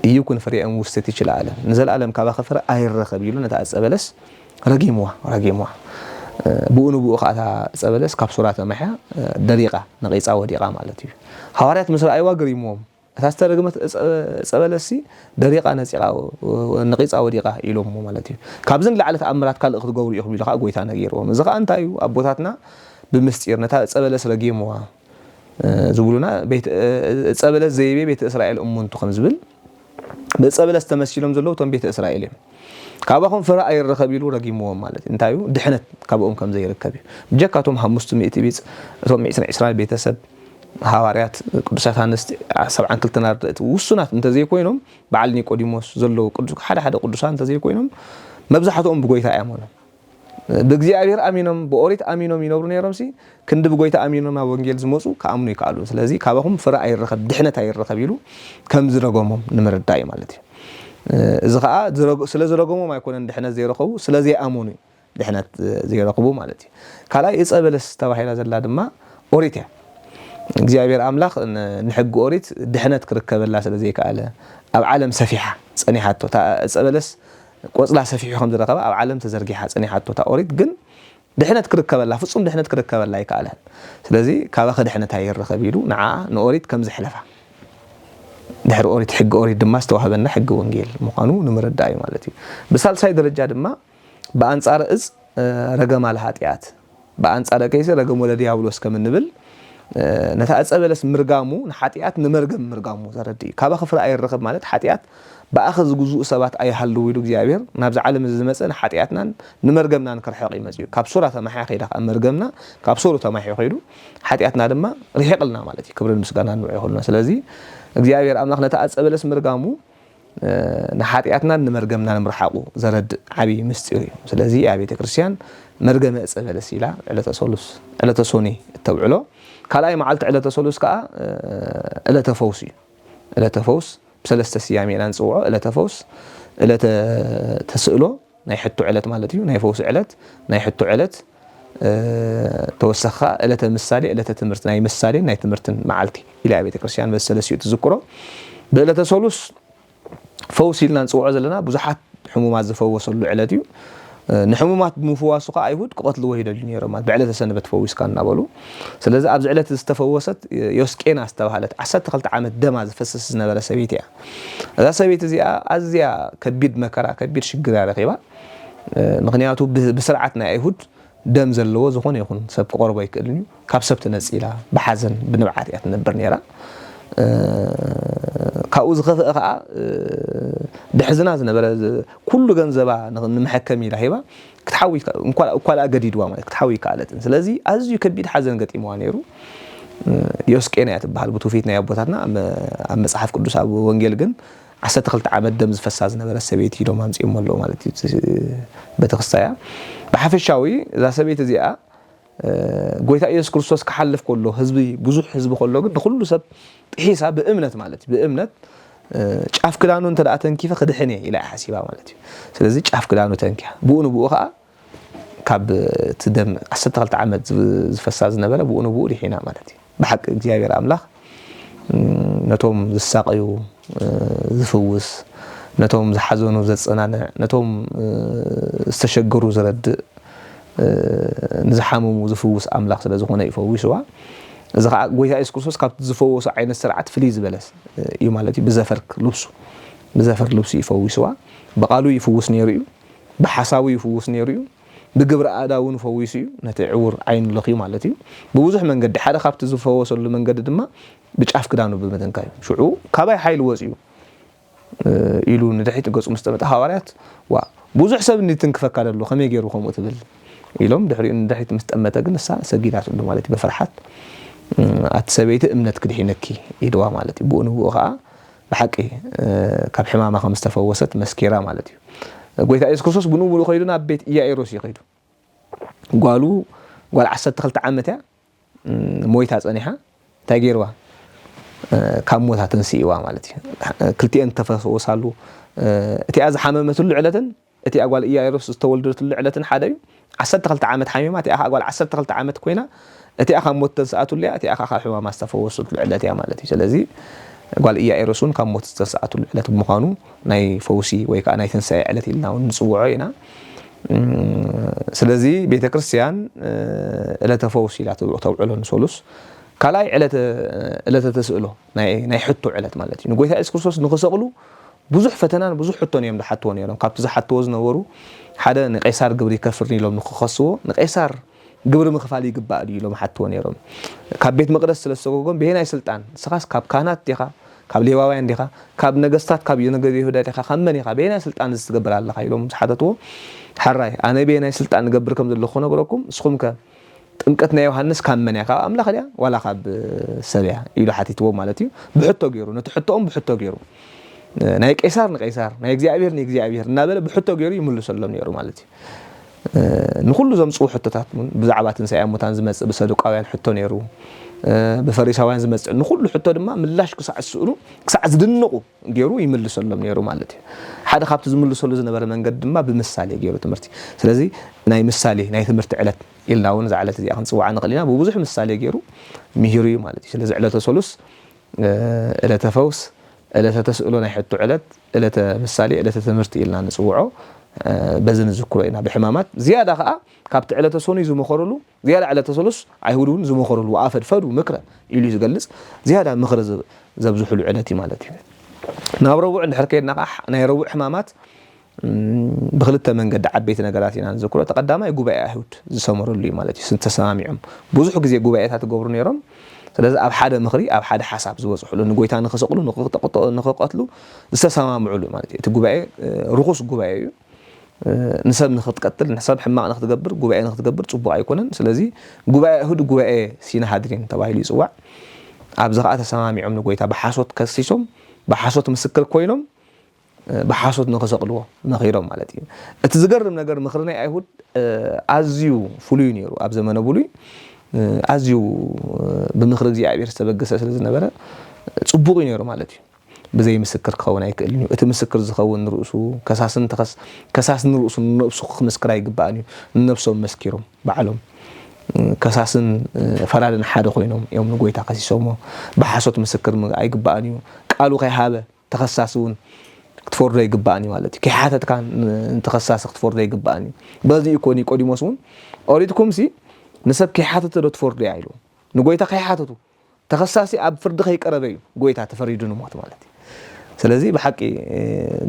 يكون فريق مستتيش العالم نزل العالم كابا خفر أهل رخبيلو نتأسبلس رقيموا بونو بوقعتها أسبلس كابسولات محيا دقيقة نقيس أو دقيقة مالتي حوارات مصر أيوة قريموهم ታስተረግመት ጸበለሲ ደሪቃ ነጽቃ ንቂጻ ወዲቃ ኢሎም ማለት እዩ ካብዝን ለዓለ ተአምራት ካልእ ክትገብሩ ኢኹም ኢልካ ጎይታ ነጊርዎም እዚ ከዓ እንታይ እዩ አቦታትና ብምስጢር ነታ ጸበለስ ረጊምዋ ዝብሉና ቤት ጸበለስ ዘይቤ ቤተ እስራኤል እሙንቱ ከም ዝብል በጸበለስ ተመስሎም ዘለው ቶም ቤተ እስራኤል እዮም ካብኹም ፍራ አይረኸብ ኢሉ ረጊምዎም ማለት እንታይ እዩ ድሕነት ካብኦም ከም ዘይርከብ እዩ ጀካቶም 500 ቢጽ እቶም 120 ቤተሰብ ሐዋርያት ቅዱሳት አንስት 72 ናርድእት ውሱናት እንተዘይ ኮይኖም በዓል ኒቆዲሞስ ዘለው ቅዱስ ሓደ ቅዱሳን እንተዘይ ኮይኖም መብዛሕትኦም ብጎይታ ያመኑ በእግዚአብሔር አሚኖም በኦሪት አሚኖም ይነብሩ ነይሮምሲ ክንድ ብጎይታ አሚኖም ኣብ ወንጌል ዝመጹ ከአምኑ ይካሉ ስለዚ ካብኹም ፍራ አይረኸብ ድሕነት አይረኸብ ኢሉ ከም ዝረገሞም ንምርዳይ ማለት እዩ እዚ ከዓ ስለ ዝረገሞም አይኮነን ድሕነት ዘይረኸቡ ስለዚ አምኑ ድሕነት ዘይረኸቡ ማለት እዩ ካልኣይ ጸበለስ ተባሂላ ዘላ ድማ ኦሪት እያ እግዚአብሔር አምላኽ ንሕግ ኦሪት ድሕነት ክርከበላ ስለዚ ይካለ ኣብ ዓለም ሰፊሓ ጸኒሓቶ ጸበለስ ቆጽላ ሰፊሑ ከም ዝረኸበ ኣብ ዓለም ተዘርጊሓ ጸኒሓቶ ታ ኦሪት ግን ድሕነት ክርከበላ ፍጹም ድሕነት ክርከበላ ይካለ ስለዚ ካባኸ ድሕነት አይረኸብ ኢሉ ንዓ ንኦሪት ከም ዝሕለፋ ድሕሪ ኦሪት ሕግ ኦሪት ድማ ዝተዋህበና ሕግ ወንጌል ምዃኑ ንምርዳእ ማለት እዩ ብሳልሳይ ደረጃ ድማ በአንጻረ እጽ ረገማ ለኃጢአት በአንጻረ ከይሰ ረገም ወለ ዲያብሎስ ከም እንብል ነታ ጸበለስ ምርጋሙ ንኃጢአት ንመርገም ምርጋሙ ዘረዲ ካባኸ ፍራ አይረኸብ ማለት ኃጢአት በአኸ ዝጉዙ ሰባት አይሃሉ ኢሉ እግዚአብሔር ናብዚ ዓለም ዝመጸ ንኃጢአትናን ንመርገምናን ከርሕቕ ይመጽዩ ካብ ሱራ ተማሕያ ኸይዳ መርገምና ካብ ሱሩ ተማሕያ ኸይዱ ኃጢአትና ድማ ርሒቕልና ማለት እዩ ክብርን ምስጋና ንውዕ ይኹልና ስለዚ እግዚአብሔር አምላኽ ነታ ጸበለስ ምርጋሙ ንኃጢአትናን ንመርገምናን ምርሓቁ ዘረድ ዓቢ ምስጢር እዩ ስለዚ ኣብ ቤተ ክርስቲያን መርገመ ጸበለስ ኢላ ዕለተ ሰሉስ ዕለተ ሶኒ ተውዕሎ ካልኣይ መዓልቲ ዕለተ ሰሉስ ከዓ ዕለተ ፈውስ እዩ ዕለተ ፈውስ بسلسة سيامي نصوعه إلى تفوس إلى تسأله نيحطوا علت مالتيو نيفوس علت نيحطوا علت توسخة إلى تمثالي إلى تتمرت ناي مثالي ناي تمرتن معلتي إلى بيت كريستيان بسلسة تذكره بإلى تسولس فوسي لنا نصوعه زلنا بزحات حمومات زفوسوا له علتيو نحمومات مفواسقة أيهود قتلوا وهيدا الجنيرة ما بعلة سنة بتفوس كان نقوله سلذا أبز علة استفوست يسكينا استوهلت عسات خلت عمد دم فسس نبلا سبيتها هذا سبيت زي أزيا كبير مكرا كبير شجرة على غيبة مغنياته بسرعتنا أيهود دم زلوا زخون يكون سب قربة يكلني كابسبت نسيلة بحزن بنبعات يتنبرنيرا كأوز خفقة بحزنات نبرة كل جنزبا نمحكمي لهيبة كتحوي كل جديد وما كتحوي كالتن سلازي أزيو كبير حزن قتي موانيرو يسكينا يتبع البطوفيتنا يبوتاتنا أما صحف كدوس أبو وانجيلجن عسات خلت عمد دمز فساز نبرة سبيتي لو ما نسي مالو مالتي بتخصيا بحف الشاوي إذا سبيت زيا قويت إيش كرسوس كحلف كله حزبي بزوج حزب كله قد كله سب حساب بأمنة مالتي بأمنة شاف كلانو أنت رأتن كيف خدحني إلى حسيبها مالتي سلزي شاف كلانو تنكح بوخا كاب تدم عسات غلط عمد فساز نبلا بقول ريحنا مالتي بحق جاير أملاخ نتوم الساقيو زفوس نتوم زحزونو زصنانع نتوم استشجروا زرد نزحموا زفوس أملاخ سلازخونا يفوسوا إذا قويتا إسكوسوس كاب زفوس عين السرعة فليز بلس يومالتي بزفرك لبسو يفوسوا بقالو يفوس نيريو بحساوي يفوس نيريو بقبر آداون فويسيو نتعور عين لقيو مالتي بوزح من قد حدا خابت زفوس ولا من قد دما بتشاف كدانو بمتنكاي شعو كاباي حيل وزيو إلو ندحيت قص مستمت حواريات وبوزح سب إني تنكفك على اللو خمي يجيرو خمو تبل إلهم دحري إن دحيت مستمت أجن الساعة سجيلات له مالتي بفرحات أتسبيت إمنت كدحينكي يدوا مالتي بونو وقع بحقي كاب حمامة خمس تفوست مسكيرة مالتي قويت عايز كوسوس بنو خيرنا بيت إيا إيروسي خيرو قالوا عسات دخلت عمتها مويتها صنيحة تاجيروا كموتها تنسيوا مالتي كلتي أنت فوسالو أتي أز حمامة العلة أتي أقول إيا إيروس استولدت العلة حدايو عسات دخلت عمت حميمة أتي أقول عسات دخلت عمت كوينة أتي أخا موت ساعات اللي أتي أخا حوا ما استفوست العلة يا مالتي سلازي قال إيا إيروسون كم موت ساعات العلة بمخانو ناي فوسي ويكا ناي تنسى علتي لنا ونصوعينا سلازي بيت كريستيان إلى تفوسي لا توعلون سولوس ካላይ ዕለተ ተስእሎ ናይ ሕቶ ዕለት ማለት እዩ ንጎይታ ኢየሱስ ክርስቶስ ንኸሰቕሉ ብዙሕ ፈተናን ብዙሕ ሕቶን እዮም ዝሓትዎ ነይሮም ካብቲ ዝሓትዎ ዝነበሩ ሓደ ንቀይሳር ግብሪ ከፍር ኢሎም ንኽኸስዎ ንቀይሳር ግብሪ ምኽፋል ይግባእ ኢሎም ሓትዎ ነይሮም ካብ ቤት መቅደስ ስለ ዝተጎጎም ብሄናይ ስልጣን ንስኻስ ካብ ካህናት ዲኻ ካብ ሌዋውያን ዲኻ ካብ ነገስታት ካብ ነገደ ይሁዳ ዲኻ ካብ መን ኢኻ ብሄናይ ስልጣን ዝትገብር ኣለኻ ኢሎም ዝሓተትዎ ሓራይ ኣነ ብሄናይ ስልጣን ንገብር ከም ዘለኹ ነግረኩም ንስኹም ከ ጥምቀት ናይ ዮሐንስ ካብ መን ኢኻ ኣምላኽ ድያ ዋላ ካብ ሰብ እያ ኢሉ ሓቲትዎ ማለት እዩ ብሕቶ ገይሩ ነቲ ሕቶኦም ብሕቶ ገይሩ ናይ ቀይሳር ንቀይሳር ናይ እግዚአብሔር ንእግዚአብሔር እናበለ ብሕቶ ገይሩ ይምልሰሎም ነይሩ ማለት እዩ ንኩሉ ዘምጽኡ ሕቶታት ብዛዕባ ትንሳኤ ሙታን ዝመጽእ ብሰዱቃውያን ሕቶ ነይሩ ብፈሪሳውያን ዝመጽእ ንኩሉ ሕቶ ድማ ምላሽ ክሳዕ ዝስእሉ ክሳዕ ዝድንቁ ገይሩ ይምልሰሎም ነይሩ ማለት እዩ ሓደ ካብቲ ዝምልሰሉ ዝነበረ መንገዲ ድማ ብምሳሌ ገይሩ ትምህርቲ ስለዚ ናይ ምሳሌ ናይ ትምህርቲ ዕለት ኢልና እውን ዝዓለት እዚኣ ክንፅዋዓ ንኽእል ኢና ብብዙሕ ምሳሌ ገይሩ ምሂሩ እዩ ማለት እዩ ስለዚ ዕለተ ሰሉስ ዕለተ ፈውስ ዕለተ ተስእሎ ናይ ሕቶ ዕለት ዕለተ ምሳሌ ዕለተ ትምህርቲ ኢልና ንፅውዖ በዚ ንዝክሮ ኢና ብሕማማት ዝያዳ ከዓ ካብቲ ዕለተ ሰኑይ ዝመኸረሉ ዝያዳ ዕለተ ሰሉስ ኣይሁድ እውን ዝመኸረሉ ኣፈድፈዱ ምክረ ኢሉ ዝገልጽ ዝያዳ ምክረ ዘብዝሕሉ ዕለት እዩ ማለት እዩ ናብ ረቡዕ እንድሕር ከይድና ከዓ ናይ ረቡዕ ሕማማት ብክልተ መንገዲ ዓበይቲ ነገራት ኢና ንዝክሮ ተቀዳማይ ጉባኤ ኣይሁድ ዝሰመረሉ እዩ ማለት እዩ ተሰማሚዖም ብዙሕ ግዜ ጉባኤታት ገብሩ ነይሮም ስለዚ ኣብ ሓደ ምኽሪ ኣብ ሓደ ሓሳብ ዝወጽሕሉ ንጎይታ ንኸሰቕሉ ንኸቀትሉ ዝተሰማምዑሉ ማለት እዩ እቲ ጉባኤ ርኹስ ጉባኤ እዩ ንሰብ ንኽትቀትል ንሰብ ሕማቕ ንኽትገብር ጉባኤ ንኽትገብር ጽቡቕ ኣይኮነን ስለዚ ጉባኤ ኣይሁድ ጉባኤ ሲናሃድሪን ተባሂሉ ይጽዋዕ ኣብዚ ከዓ ተሰማሚዖም ንጎይታ ብሓሶት ከሲሶም ብሓሶት ምስክር ኮይኖም ብሓሶት ንኸሰቕልዎ መኺሮም ማለት እዩ እቲ ዝገርም ነገር ምኽሪ ናይ ኣይሁድ ኣዝዩ ፍሉይ ነይሩ ኣብ ዘመነ ብሉይ ኣዝዩ ብምኽሪ እግዚኣብሔር ዝተበገሰ ስለ ዝነበረ ጽቡቕ ነይሩ ማለት እዩ ብዘይ ምስክር ክኸውን ኣይክእልን እዩ እቲ ምስክር ዝኸውን ንርእሱ ከሳስን ንርእሱ ንነብሱ ክምስክር ኣይግባእን እዩ ንነብሶም መስኪሮም ባዕሎም ከሳስን ፈራድን ሓደ ኮይኖም እዮም ንጎይታ ከሲሶሞ ብሓሶት ምስክር ኣይግባእን እዩ ቃሉ ከይሃበ ተኸሳሲ እውን ክትፈርዶ ኣይግባእን እዩ ማለት እዩ ከይሓተትካ ንተኸሳሲ ክትፈርዶ ኣይግባእን እዩ በዚ እኮ ኒቆዲሞስ እውን ኦሪትኩምሲ ንሰብ ከይሓተተ ዶ ትፈርዶ እያ ኢሉ ንጎይታ ከይሓተቱ ተኸሳሲ ኣብ ፍርዲ ከይቀረበ እዩ ጎይታ ተፈሪዱ ንሞት ማለት እዩ ስለዚ ብሓቂ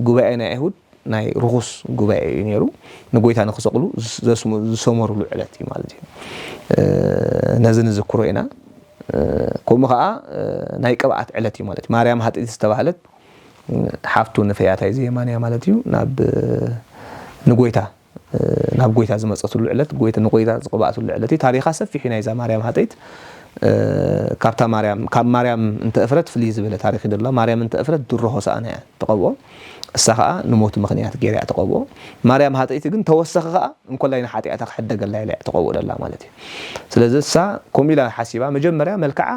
ጉባኤ ናይ ኣይሁድ ናይ ርኹስ ጉባኤ እዩ ነይሩ ንጎይታ ንኽሰቕሉ ዝሰመሩሉ ዕለት እዩ ማለት እዩ ነዚ ንዝክሮ ኢና ከምኡ ከዓ ናይ ቅብኣት ዕለት እዩ ማለት እዩ ማርያም ሃጥኢት ዝተባህለት ሓፍቱ ንፈያታይ ዘየማንያ ማለት እዩ ንጎይታ ናብ ጎይታ ዝመጸትሉ ዕለት ጎይታ ንጎይታ ዝቕባኣትሉ ዕለት እዩ ታሪኻ ሰፊሕ ናይ ዛ ማርያም ሃጥኢት ካብ ማርያም እንተ እፍረት ፍልይ ዝበለ ታሪክ ይደላ ማርያም እንተ እፍረት ድሮ ሆሳእና እያ ተቐብኦ እሳ ከዓ ንሞት ምኽንያት ገይራ እያ ተቐብኦ ማርያም ሃጥኢት ግን ተወሰኺ ከዓ እንኮላይ ንሓጢኣታ ክሕደገላ ኢላ እያ ተቐብኦ ደላ ማለት እዩ ስለዚ እሳ ከምኡ ኢላ ሓሲባ መጀመርያ መልክዓ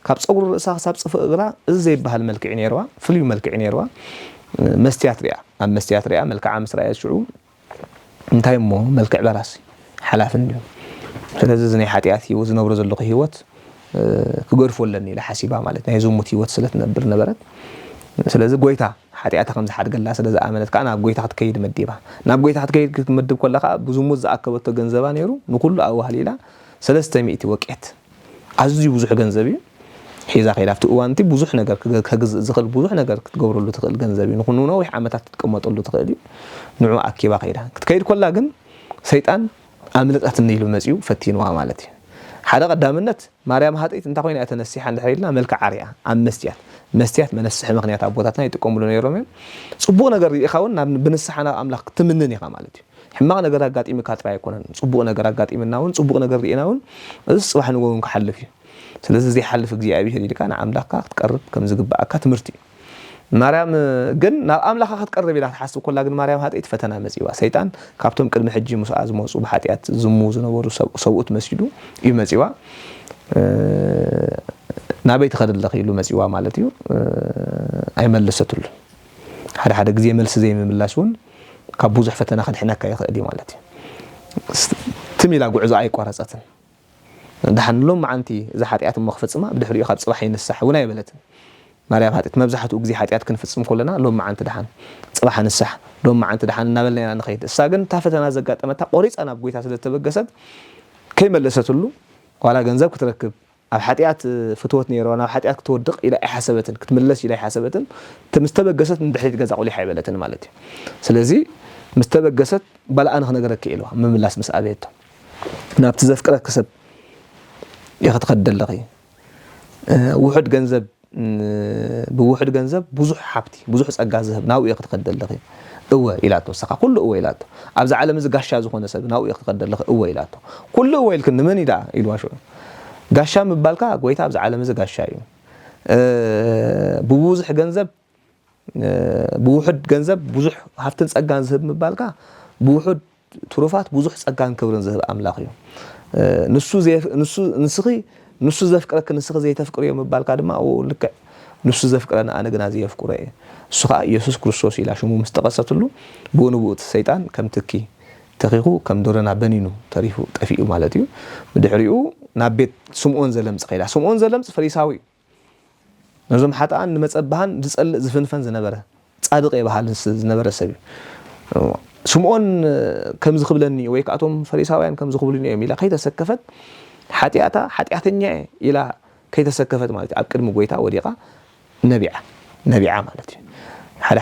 ካብ ፀጉሪ ርእሳ ክሳብ ፅፍእ እግራ እዚ ዘይበሃል መልክዕ ነይርዋ ፍልዩ መልክዕ ነይርዋ መስትያት ሪኣ ኣብ መስትያት ሪኣ መልክዓ ምስ ረኣየት ሽዑ እንታይ እሞ መልክዕ በራሲ ሓላፍን እዩ ስለዚ እዚ ናይ ሓጢኣት ሂወት ዝነብሮ ዘለኹ ሂወት ክገድፎለኒ ኢላ ሓሲባ ማለት ናይ ዝሙት ሂወት ስለ ትነብር ነበረት ስለዚ ጎይታ ሓጢኣታ ከም ዝሓድገላ ስለ ዝኣመነት ከዓ ናብ ጎይታ ክትከይድ መዲባ ናብ ጎይታ ክትከይድ ክትመድብ ከለካ ብዝሙት ዝኣከበቶ ገንዘባ ነይሩ ንኩሉ ኣዋህሊ ኢላ 300 ወቄት ኣዝዩ ብዙሕ ገንዘብ እዩ ሒዛ ከይዳ ኣብቲ እዋንቲ ብዙሕ ነገር ከግዝእ ዝኽእል ብዙሕ ነገር ክትገብረሉ ትኽእል ገንዘብ እዩ ንኹኑ ነዊሕ ዓመታት ክትቀመጠሉ ትኽእል እዩ ንዑ ኣኪባ ከይዳ ክትከይድ ኮላ ግን ሰይጣን ኣምልጠትኒ ኢሉ መፂኡ ፈቲንዋ ማለት እዩ ሓደ ቀዳምነት ማርያም ሃጥኢት እንታይ ኮይና ተነሲሓ እንድሕር ኢልና መልክዕ ዓርያ ኣብ መስትያት መነስሒ ምኽንያት ኣቦታትና ይጥቀምሉ ነይሮም እዮም ጽቡቕ ነገር ርኢኻ እውን ብንስሓ ናብ ኣምላኽ ክትምንን ኢኻ ማለት እዩ ሕማቕ ነገር ኣጋጢምካ ጥራይ ኣይኮነን ጽቡቕ ነገር ኣጋጢምና እውን ጽቡቕ ነገር ርኢና እውን እዚ ጽባሕ ንጎውን ክሓልፍ እዩ ስለዚ ዘይሓልፍ እግዚኣብሔር ኢልካ ንኣምላኽካ ክትቀርብ ከም ዝግባእካ ትምህርቲ እዩ ማርያም ግን ናብ ኣምላኽካ ክትቀርብ ኢላ ትሓስብ ኮላ ግን ማርያም ሃጥኢት ፈተና መፂዋ ሰይጣን ካብቶም ቅድሚ ሕጂ ሙስኣ ዝመፁ ብሓጢኣት ዝሙ ዝነበሩ ሰብኡት መሲሉ እዩ መፂዋ ናበይ ትኸድለኺ ኢሉ መፂዋ ማለት እዩ ኣይመለሰትሉ ሓደ ግዜ መልሲ ዘይምምላስ እውን ካብ ብዙሕ ፈተና ከድሕነካ ይኽእል እዩ ማለት እዩ ትሚላ ጉዕዞ ኣይቋረፀትን ድሓንሎም ማዓንቲ እዛ ሓጢኣት እሞ ክፍፅማ ብድሕሪኡ ካብ ፅባሕ ይንሳሕ እውን ኣይበለትን ማርያም ሃጥኢት መብዛሕትኡ ግዜ ሓጢኣት ክንፍፅም ከለና ሎም ማዓንቲ ድሓን ፅባሕ ንሳሕ ሎም ማዓንቲ ድሓን እናበልና ኢና ንኸይድ እሳ ግን እታ ፈተና ዘጋጠመታ ቆሪፃ ናብ ጎይታ ስለተበገሰት ከይመለሰትሉ ዋላ ገንዘብ ክትረክብ ኣብ ሓጢያት ፍትወት ነይሮ ናብ ሓጢያት ክትወድቕ ኢላ ኣይሓሰበትን ክትምለስ ኢላ ኣይሓሰበትን ምስተበገሰት ንድሕሪት ገዛ ቁሊ ሓይበለትን ማለት እዩ ስለዚ ምስተበገሰት ባልኣን ክነገረክ ኢልዋ ምምላስ ምስ ኣቤቶ ናብቲ ዘፍቅረክ ሰብ ይኽትኸደለኺ ውሑድ ገንዘብ ብውሑድ ገንዘብ ብዙሕ ሓብቲ ብዙሕ ጸጋ ዝህብ ናብኡ ይኽትኸደለኺ እወ ኢላቶ ሰኻ ኩሉ እወ ኢላቶ ኣብዚ ዓለም እዚ ጋሻ ዝኾነ ሰብ ናብኡ ይኽትኸደለኺ እወ ኢላቶ ኩሉ እወ ኢልክን ንመን ኢዳ ኢልዋ ሽዑ ጋሻ ምባልካ ጎይታ ኣብዚ ዓለም እዚ ጋሻ እዩ ብብዙሕ ገንዘብ ብውሑድ ገንዘብ ብዙሕ ሃብትን ጸጋን ዝህብ ምባልካ ብውሑድ ትሩፋት ብዙሕ ጸጋን ክብርን ዝህብ ኣምላኽ እዩ ንሱ ዘፍቅረክ ንስኺ ዘይተፍቅር እዮም ምባልካ ድማ ልክዕ ንሱ ዘፍቅረና ኣነ ግና ዘየፍቅሮ እየ እሱ ከዓ ኢየሱስ ክርስቶስ ኢላ ሽሙ ምስ ተቐሰትሉ ብኡንብኡት ሰይጣን ከም ትኪ ተኺኹ ከም ዶረና በኒኑ ተሪፉ ጠፊኡ ማለት እዩ ብድሕሪኡ ናብ ቤት ስምዖን ዘለምፅ ኸይዳ ስምዖን ዘለምፅ ፈሪሳዊ ነዞም ሓጥኣን ንመጸባሃን ዝጸልእ ዝፍንፈን ዝነበረ ጻድቕ የባሃል ዝነበረ ሰብ እዩ ስምዖን ከም ዝኽብለኒ ወይ ከኣቶም ፈሪሳውያን ከም ዝኽብሉኒ እዮም ኢላ ከይተሰከፈት ሓጢኣታ ሓጢኣተኛ ኢላ ከይተሰከፈት ማለት እዩ ኣብ ቅድሚ ጎይታ ወዲቓ ነቢዓ ማለት እዩ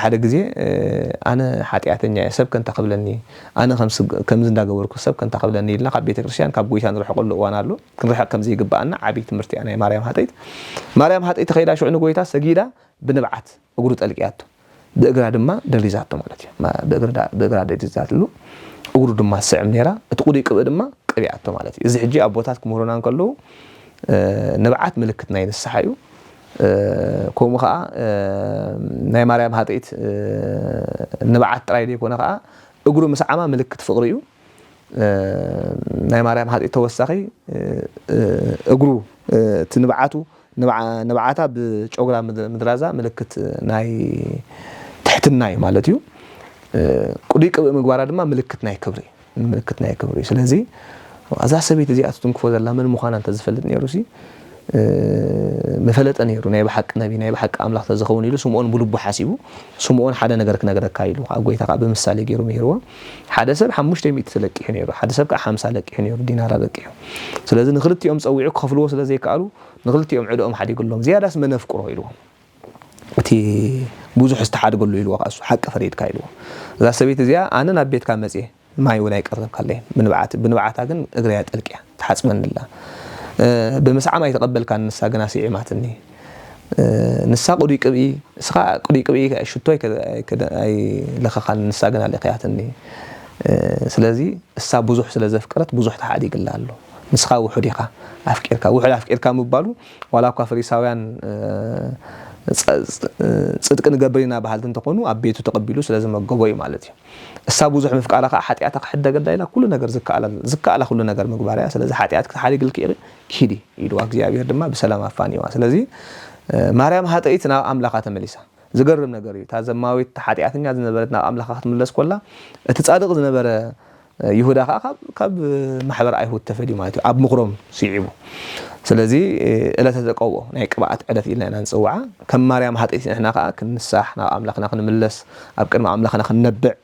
ሓደ ግዜ ኣነ ሓጢኣተኛ ሰብ ከንታ ኽብለኒ ኣነ ከምዚ እንዳገበርኩ ሰብ ከንታ ኽብለኒ ኢልና ካብ ቤተ ክርስቲያን ካብ ጎይታ ንርሕቐሉ እዋን ኣሎ ክንርሕቕ ከም ዘይግባአና ዓብይ ትምህርቲ እያ ናይ ማርያም ሃጠይቲ ከይዳ ሽዑ ንጎይታ ሰጊዳ ብንብዓት እግሩ ጠልቂያቶ ብእግራ ድማ ደሪዛቶ ማለት እዩ ብእግራ ደሪዛትሉ እግሩ ድማ ስዕም ነራ እቲ ቁዱይ ቅብእ ድማ ቅብያቶ ማለት እዩ እዚ ሕጂ ኣቦታት ክምህሩና እንከለዉ ንብዓት ምልክት ናይ ንስሓ እዩ ከምኡ ከዓ ናይ ማርያም ሃጠይት ንብዓት ጥራይ ዘይኮነ ከዓ እግሩ ምስዓማ ምልክት ፍቕሪ እዩ ናይ ማርያም ሃጠይት ተወሳኺ እግሩ እቲ ንብዓታ ብጨጉራ ምድራዛ ምልክት ናይ ትሕትና እዩ ማለት እዩ ቁዱይ ቅብእ ምግባራ ድማ ምልክት ናይ ክብሪ ስለዚ እዛ ሰበይቲ እዚኣ ትንክፎ ዘላ ምን ምዃና እንተ ዝፈልጥ ነይሩሲ መፈለጠ ነይሩ ናይ ብሓቂ ነቢ ናይ ብሓቂ ኣምላኽ ተዝኸውን ኢሉ ስምዖን ብልቡ ሓሲቡ ስምዖን ሓደ ነገር ክነግረካ ኢሉ ኣብ ጎይታ ከዓ ብምሳሌ ገይሩ ምሂርዎ ሓደ ሰብ 500 ተለቂሑ ነይሩ ሓደ ሰብ ከዓ 50 ለቂሑ ነይሩ ዲናራ ለቂሑ ስለዚ ንክልቲኦም ፀዊዑ ክኸፍልዎ ስለ ዘይከኣሉ ንክልቲኦም ዕድኦም ሓዲግሎም ዝያዳስ መነፍቅሮ ኢልዎ እቲ ብዙሕ ዝተሓድገሉ ኢልዎ ካሱ ሓቂ ፈሪድካ ኢልዎ እዛ ሰበይቲ እዚኣ ኣነ ናብ ቤትካ መፅየ ማይ እውን ኣይቀርብካ ኣለየ ብንብዓታ ግን እግረያ ጠልቂያ ትሓፅመንላ بمسعى يتقبل كان نسا جنا سيعماتني نسا قدي كبي سخا قدي كبي شتوي كده أي لخخان نسا جنا لقياتني سلازي السا بزح سلازي فكرت بزح تحدي قال له نسخا وحديقة أفكرك مبالو ولا كفريساويان صدق نقبرنا بحالتن تقونوا أبيتو تقبلوا سلازم مقبوي مالتي السابو زح مفك على حاتياتك حدا قد إلى كل نجار زكى على كل نجار مقبرة سلازم حاتياتك حالي قل كيدي يدواك زيابير دما بسلام أفاني واسلازي مريم هاتيتنا أملاقات مليسا زقرب نجاري تازم ماوي حاتياتنا زنبرتنا أملاقات مليس كلها تتصادق زنبر يهودا كاب محبر أيهود تفدي مالتي أب مغرم سيعبو سلازي إلا تتقوى نهيك بعد عدت إلنا نسوعة كم مريم هاتيتنا إحنا كنساح نا أملاقنا خنملس أبكر ما أملاقنا خننبع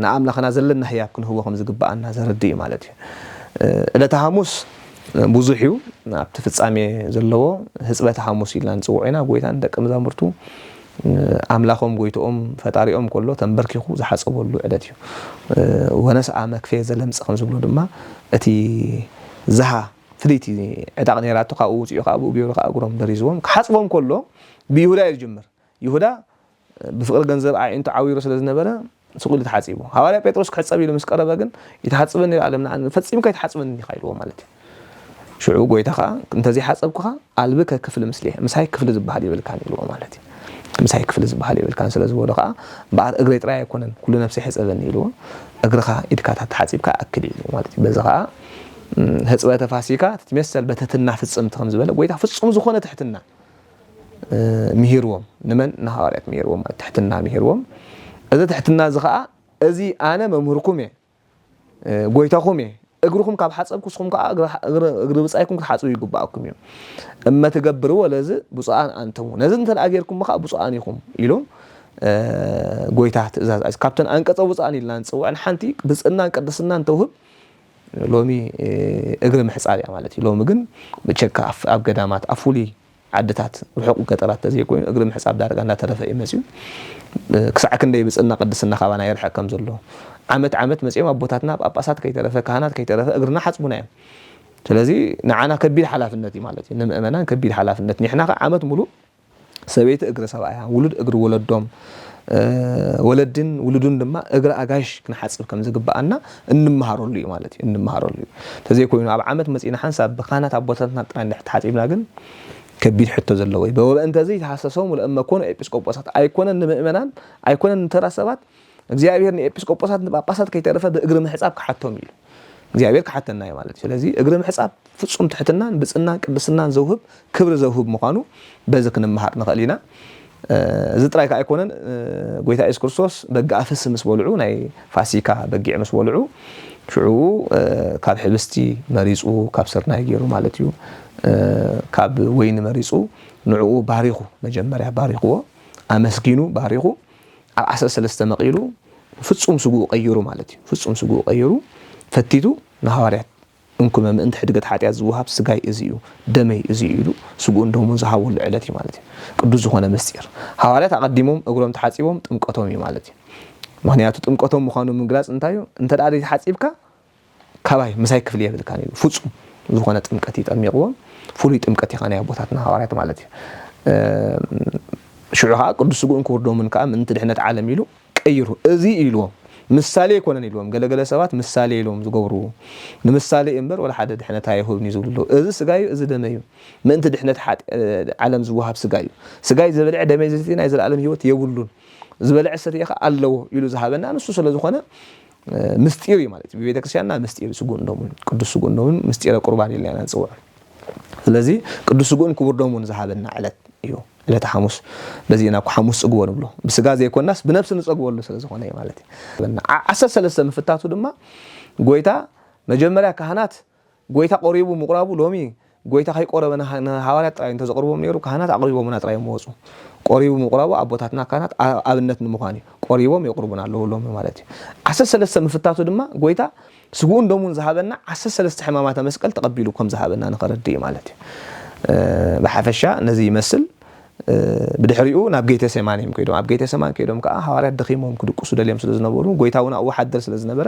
نا أملاقنا زلنا هي كن هو خمس جبأنا زردي مالتي إلا تهاموس بوزحيو نا بتفتسامي زلوا حسبة تهاموس إلنا نسوعنا قويتان دك مزامرتو أملاقهم قويتهم فتاريهم كله تنبركيخو زحص أولو عدتيو وناس عامك في زلمس خمس بلود ما أتي زها فليتي عداق نيراتو قاوت يقابو بيورو قاقرهم دريزوهم كحصبهم كله بيهودا يجمر يهودا بفقر ገንዘብ አይንቱ ዓዊሩ ስለዝነበረ ስቁል ተሓጽቡ ሐዋርያ ጴጥሮስ ከሐጽብ ኢሉ መስቀረበ ግን ይተሐጽበን ዓለምና ፈጽምካ ይተሐጽበን ይखाይልዎ ማለት ሽዑ ጎይታኻ እንተዚ ሐጽብኩኻ አልብከ ክፍል ምስሊህ ምሳይ ክፍል ዝባሃል ይብልካን ይልዎ ማለት ምሳይ ክፍል ዝባሃል ይብልካን ስለዝቦለኻ ባር እግሬ ጥራይ አይኮነን ኩሉ ነፍሲ ይሐጽበን ይልዎ እግርኻ ኢድካታ ተሐጽብካ አክል ይልዎ ማለት በዛኻ ህጽበተ ፋሲካ ትመስል በተትና ፍጽምት ከም ዝበለ ጎይታ ፍጹም ዝኾነ ትሕትና مهيروم نمن نهارات مهيروم تحتنا مهيروم إذا تحتنا زخاء أزي أنا ممهركمي قويتاكمي أجركم كاب حسب كسكم أجر بس أيكم كحسب يجباكم يوم أما تجبروا ولا زي بصان أنتم نزل تل أجركم مخا بصان يخم يلوم قويتات إذا كابتن أنك تبص عن اللانس وعن حنتي بس إننا كدسنا نتوهب لومي اغري محصاب يا مالتي لومي ግን بچካ اب ገዳማት አፉሊ عدتات وحقوق قطرات تزي كوين اغري محصاب دارغا እና ተረፈ ይመስዩ ክሳዕክ እንደይ ብጽና ቅድስና ካባና ይርሐከም ዘሎ ዓመት መጽየም አቦታትና ጳጳሳት ከይተረፈ ካህናት ከይተረፈ እግርና ሐጽሙና ያ ስለዚህ ንዓና ከቢድ ሐላፍነት ማለት ንምእመናን ከቢድ ሐላፍነት ንሕና ዓመት ሙሉ ሰቤት እግረ ሰብአያ ውሉድ እግር ወለዶም ወለድን ውሉዱን ድማ እግረ አጋሽ ክንሐጽብ ከም ዝግባአና እንመሃረሉ ማለት እንመሃረሉ ተዘይ ኮይኑ ኣብ ዓመት መጽና ሓንሳብ በካህናት አቦታትና ጥራን ተሐጽብና ግን ከቢድ ሕቶ ዘለዎ ወይ በወበእንተ ዘይ ተሐሰሶም ለእመ ኮነ ኤጲስቆጶሳት አይኮነን ምእመናን አይኮነን ተራሰባት እግዚአብሔር ኤጲስቆጶሳት ጳጳሳት ከይተረፈ በእግር ምሕጻብ ከሐቶም ይሉ እግዚአብሔር ከሐተና ማለት ስለዚህ እግር ምሕጻብ ፍጹም ትሕትናን ብጽና ቅድስናን ዘውህብ ክብር ዘውህብ መኻኑ በዝክ ንምሃር ንኸሊና እዚ ጥራይ አይኮነን ጎይታ ኢየሱስ ክርስቶስ በጋፍስ ምስ በልዑ ናይ ፋሲካ በጊዕ ምስ በልዑ ሽዑ ካብ ሕብስቲ መሪጹ ካብ ስርናይ ገይሩ ማለት እዩ ካብ ወይን መሪጹ ንዑ ባሪኹ መጀመርያ ባሪኹዎ አመስጊኑ ባሪኹ ኣብ 13 መቂሉ ፍጹም ስጉ ቀይሩ ማለት እዩ ፍጹም ስጉ ቀይሩ ፈቲቱ ንሐዋርያት እንኩም ምእንት ሕድገት ኃጢያት ዝውሃብ ስጋይ እዚዩ ደመይ እዚዩ ኢሉ ስጉ እንደሞ ዝሃወሉ ዕለት ማለት እዩ ቅዱስ ዝኾነ ምስጢር ሐዋርያት አቀዲሞም እግሮም ተሐጺቦም ጥምቀቶም ማለት እዩ ምክንያቱ ጥምቀቶም ምዃኑ ምግላጽ እንታዩ እንተ ዳሪ ተሐጺብካ ካባይ መሳይ ክፍል ይብልካ ነው ፍጹም ዝኾነ ጥምቀት ይጠምቅዎም ፍሉይ ጥምቀት ይኻና ያቦታትና ሐዋርያት ማለት እዩ ሽዑሃ ቅዱስ ስጉን ክወርዶምን ከዓ ምንት ድሕነት ዓለም ኢሉ ቀይሩ እዚ ኢሉዎም ምሳሌ ይኮነን ኢሉዎም ገለገለ ሰባት ምሳሌ ኢሉዎም ዝገብሩ ንምሳሌ እምበር ወላ ሓደ ድሕነታ ይሁብኒ ዝብሉ እዚ ስጋዩ እዚ ደመዩ ምንት ድሕነት ዓለም ዝውሃብ ስጋይ ዝበልዕ ደመይ ዘቲና ይዘላለም ህይወት የብሉን ዝበልዕ ሰትይኻ አለው ኢሉ ዝሃበና ንሱ ስለዝኾነ ምስጢር ማለት በቤተ ክርስቲያንና ምስጢር ስጉን እንደምን ቅዱስ ስጉን እንደምን ምስጢረ ቁርባን ይላና ጽውዕ ስለዚህ ቅዱስ ስጉን ክብርዶሙን ዝሃበና ዕለት እዩ ዕለት ሐሙስ በዚህና ሐሙስ ጽግቦ ነው ብሎ በስጋ ዘይኮናስ በነፍስ ንጽግቦሉ ስለዝኾነ ማለት ነው 13 መፍታቱ ድማ ጎይታ መጀመሪያ ካህናት ጎይታ ቆሪቡ ምቁራቡ ሎሚ ጎይታ ከይቆረበና ሐዋርያት ጥራይ ተዘቅርቦም ነይሩ ካህናት አቅሪቦም ጥራይ ወጹ ቆሪቡ ምቁራቡ አቦታትና ካህናት አብነት ንምዃኒ ቆሪቦም ይቆርቡና ለሁሉም ማለት ነው 13 መፍታቱ ድማ ጎይታ ስጉን ደሙን ዝሃበና 13 ሕማማተ መስቀል ተቀቢሉ ከም ዝሃበና ንኸረድ ማለት ነው በሐፈሻ ነዚ ይመስል بدحريو ناب جيته سمانهم كيدوم اب جيته سمان كيدوم كا حوارات دخيمهم كدقسو دليم ስለዝነበሩ ጎይታውና او حدر ስለዝነበረ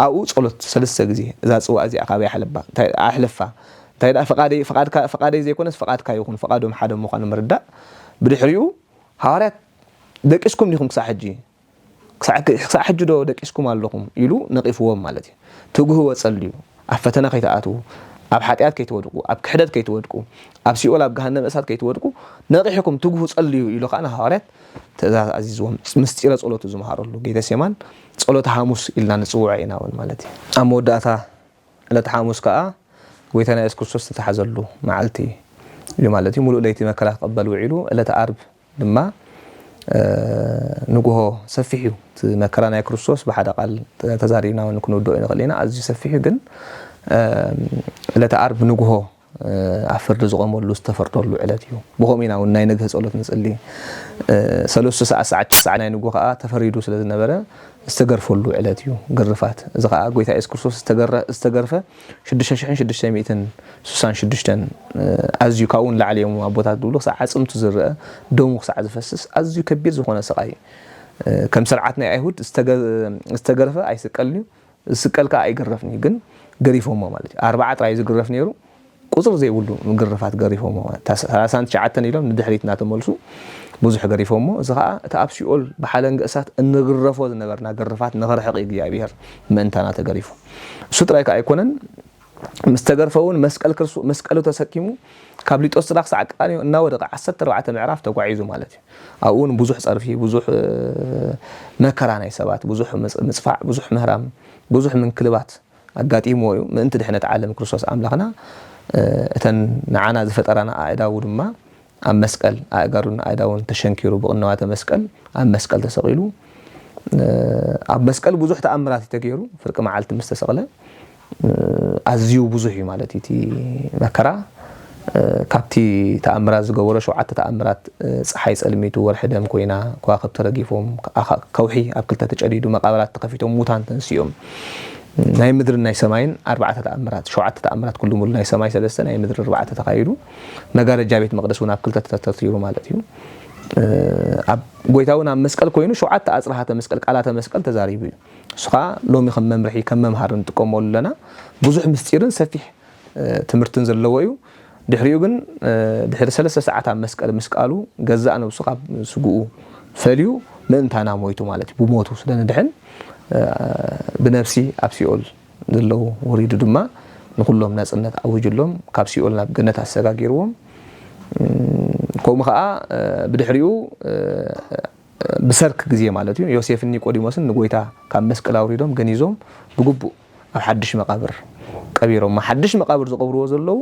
او ጸሎት ሰለስተ ጊዜ እዛ ጽዋ እዚ አካባቢ ያህልባ አህልፋ ታይዳ ፈቃዴ ዘይኮነስ ፈቃድካ ይኹን ፈቃዶም ሓደ ምዃኑ መርዳ بدحريو حوارات ደቂስኩም ዲኹም ክሳሕ ሕጂ ዶ ደቂስኩም ኣለኹም ኢሉ ነቂፍዎም ማለት እዩ ትጉህ ወጸልዩ አፈተና ከይተአቱ ኣብ ኃጢአት ከይተወድቁ ኣብ ክሕደት ከይተወድቁ ኣብ ሲኦል ኣብ ገሃነም እሳት ከይተወድቁ ነቂሕኩም ትጉህ ጸልዩ ኢሉ ካና ሐዋርያት ተዛዝ አዚዝዎም ምስጢረ ጸሎቱ ዝመሃረሉ ጌተ ሰማን ጸሎት ሐሙስ ኢልና ንጽውዕ ኢናውን ማለት እዩ ኣብ መወዳእታ ዕለት ሐሙስ ከዓ ጎይታና ኢየሱስ ክርስቶስ ተተሓዘሉ መዓልቲ እዩ ማለት እዩ ሙሉእ ለይቲ መከራ ተቀበል ውዒሉ ዕለት ዓርብ ድማ ንጉሆ ሰፊሕ እዩ መከራ ናይ ክርስቶስ ብሓደ ቃል ተዛሪብና ክንወድኦ ንኽእልና ኣዝዩ ሰፊሕ ግን ዕለት ዓርብ ንጉሆ ኣፍርዲ ዝቆመሉ ዝተፈርደሉ ዕለት እዩ ብኸምኢና እውን ናይ ንግህ ጸሎት ንጽሊ 3 ሰዓት ናይ ንጉሆ ከዓ ተፈሪዱ ስለዝነበረ ዝተገርፈሉ ዕለት እዩ ግርፋት እዚ ከዓ ጎይታ ኢየሱስ ክርስቶስ ዝተገርፈ 6666 ኣዝዩ ካውን ላዕሊዮም ኣቦታት ድብሉ ክሳዕ ዓጽምቱ ዝርአ ደሙ ክሳዕ ዝፈስስ ኣዝዩ ከቢድ ዝኾነ ስቃይ ከም ስርዓት ናይ ኣይሁድ ዝተገርፈ ኣይስቀልኒ ዝስቀልካ ኣይገረፍኒ ግን ገሪፎሞ ማለት እዩ 4 ጥራይ ዝግረፍ ነይሩ ቁጽር ዘይብሉ ግርፋት ገሪፎሞ 39 ኢሎም ንድሕሪት እናተመልሱ ብዙሕ ገሪፎሞ እዚ ከዓ እቲ ኣብ ሲኦል ብሓለንገ እሳት እንግረፎ ዝነበርና ግርፋት ንኸርሕቕ እግዚአብሔር ምእንታና ተገሪፉ እሱ ጥራይ ከዓ ኣይኮነን مستغرفون مسقلو تسكيمو كابليطوس راخ ساقانيو እና ወደ 14 ምዕራፍ ተጓዒዙ ማለት እዩ አሁን ብዙሕ ጸርፊ ብዙሕ መከራ ናይ ሰባት ብዙሕ ምጽፋዕ ብዙሕ ምህራም ብዙሕ ምንክልባት አጋጢሞ እዩ ምእንቲ ድሕነት ዓለም ክርስቶስ አምላኽና እተን ንዓና ዝፈጠራና አእዳው ድማ ኣብ መስቀል አእጋሩና አእዳውን ተሸንኪሩ ብቅንዋተ መስቀል ኣብ መስቀል ተሰቂሉ ኣብ መስቀል ብዙሕ ተአምራት ተገይሩ ፍርቅ መዓልቲ ምስተሰቀለ አዝዩ ብዙሕ ማለት እቲ መከራ ካብቲ ተአምራት ዝገበረ 7 ተአምራት ፀሓይ ጸልሚቱ ወርሕ ደም ኮይና ከዋክብት ተረጊፎም ከውሒ ኣብ ክልተ ተጨዲዱ መቃብራት ተከፊቶም ሙታን ተንሲኦም ናይ ምድር ናይ ሰማይን 4 ተኣምራት 7 ተኣምራት ኩሉ ሙሉ ናይ ሰማይ 3 ናይ ምድር 4 ተኻይዱ መጋረጃ ቤት መቅደስ ወና ኣብ 2 ተተርቲሩ ማለት እዩ ኣብ ጎይታውና መስቀል ኮይኑ 7 ኣጽራሃተ መስቀል ቃላተ መስቀል ተዛሪቡ እዩ ስኻ ሎሚ ከም መምርሒ ከም መምሃር እንጥቀመሉ ለና ብዙሕ ምስጢርን ሰፊሕ ትምህርትን ዘለዎ እዩ ድሕሪኡ ግን ድሕሪ 3 ሰዓት ኣብ መስቀል መስቃሉ ገዛእ ነብሱ ካብ ስጉኡ ፈልዩ ምእንታና ሞይቱ ማለት እዩ ብሞቱ ስለንድሕን ብነፍሲ ኣብ ሲኦል ዘለው ወሪዱ ድማ ንኩሎም ናጽነት ኣውጅሎም ካብ ሲኦል ናብ ገነት ኣሰጋጊርዎም ከምኡ ከዓ ብድሕሪኡ ብሰርክ ግዜ ማለት እዩ ዮሴፍን ኒቆዲሞስን ንጎይታ ካብ መስቀል ኣውሪዶም ገኒዞም ብግቡእ ኣብ ሓድሽ መቃብር ቀቢሮም ሓድሽ መቃብር ዝቀብርዎ ዘለው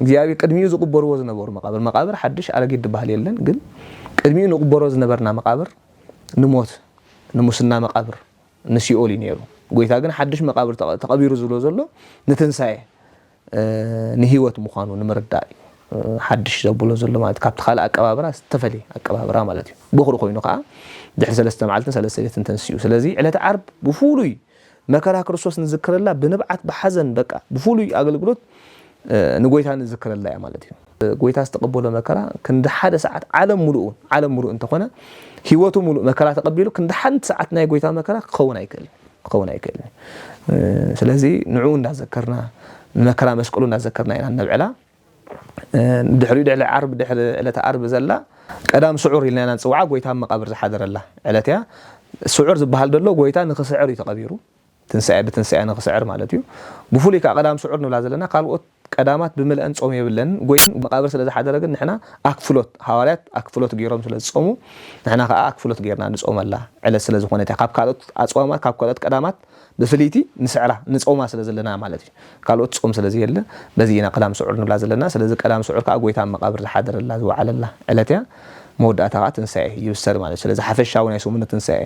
እግዚአብሔር ቅድሚኡ ዝቅበርዎ ዝነበሩ መቃብር ሓድሽ ኣረጊድ ድባል የለን ግን ቅድሚኡ ንቅበሮ ዝነበርና መቃብር ንሞት ንሙስና መቃብር ንሲኦል ነይሩ ጎይታ ግን ሓድሽ መቃብር ተቀቢሩ ዝሎ ዘሎ ንትንሳኤ ንህይወት ምዃኑ ንምርዳእ ሓድሽ ዘብሎ ዘሎ ማለት ካብቲ ካልእ ኣቀባብራ ዝተፈሊ ኣቀባብራ ማለት እዩ ብኽሩ ኮይኑ ከዓ ድሕሪ 3 መዓልትን 3 ለይትን ተንስዩ ስለዚ ዕለተ ዓርብ ብፉሉይ መከራ ክርስቶስ ንዝክረላ ብንብዓት በሐዘን በቃ ብፉሉይ አገልግሎት ንጎይታ ንዝክረላ ያ ማለት እዩ ጎይታ ዝተቀበሎ መከራ ክንደ ሓደ ሰዓት ዓለም ሙሉእ እንተኾነ ህይወቱ ሙሉእ መከራ ተቀቢሉ ክንደ ሓንቲ ሰዓት ናይ ጎይታ መከራ ክኸውን ኣይክእል ስለዚ ንዑ እንዳዘከርና መከራ መስቀሉ እንዳዘከርና ኢና ነብዕላ ድሕሪ ዓርብ ድሕሪ ዕለተ ዓርብ ዘላ ቀዳም ስዑር ኢልና ንጽውዓ ጎይታ መቃብር ዝሓደረላ ዕለትያ ስዑር ዝበሃል ደሎ ጎይታ ንኽስዕር ይተቀቢሩ ትንሳኤ ብትንሳኤ ንኽስዕር ማለት እዩ ብፉሉይ ከዓ ቀዳም ስዑር ንብላ ዘለና ካልኦት ቀዳማት ብምልአን ጾም የብለን ጎይታ መቃብር ስለ ዝሓደረ ግን ንሕና ኣክፍሎት ሃዋርያት ኣክፍሎት ገይሮም ስለ ዝጾሙ ንሕና ከዓ ኣክፍሎት ገይርና ንጾመላ ዕለት ስለ ዝኾነ ካብ ካልኦት ኣጽዋማት ካብ ካልኦት ቀዳማት ብፍሊቲ ንስዕራ ንጾማ ስለ ዘለና ማለት እዩ ካልኦት ጾም ስለ ዝየለ በዚ ኢና ቀዳም ስዑር ንብላ ዘለና ስለዚ ቀዳም ስዑር ከዓ ጎይታ መቃብር ዝሓደረላ ዝወዓለላ ዕለትያ መወዳእታ ከዓ ትንሳኤ ይውሰድ ማለት ስለዚ ሓፈሻዊ ናይ ሰሙነ ትንሳኤ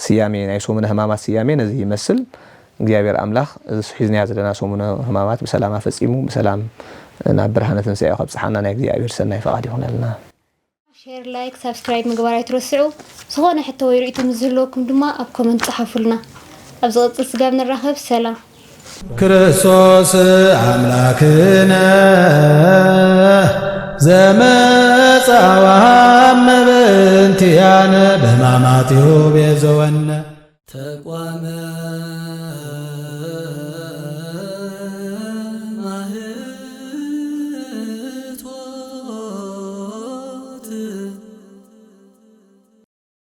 ስያሜ ናይ ሰሙነ ሕማማት ስያሜ ነዚ ይመስል እግዚአብሔር አምላክ ሒዝንያ ዘለና ሰሙነ ሕማማት በሰላም አፈጺሙ በሰላም ናብ ብርሃነ ትንሳኤ ከብጽሐና ናይ እግዚአብሔር ሰናይ ፈቃድ ይሆነልና ሼር ላይክ ሰብስክራይብ ምግባር አይትረስዑ ዝኾነ ሕቶ ወይ ርእይቶ ምዝለኩም ድማ ኣብ ኮመንት ጽሐፉልና ኣብ ዝቕጽል ስጋብ ንራኸብ ሰላም ክርስቶስ አምላክነ ዘመጻዋም በእንቲአነ በሕማማቲሁ ቤዘወነ ተቋመ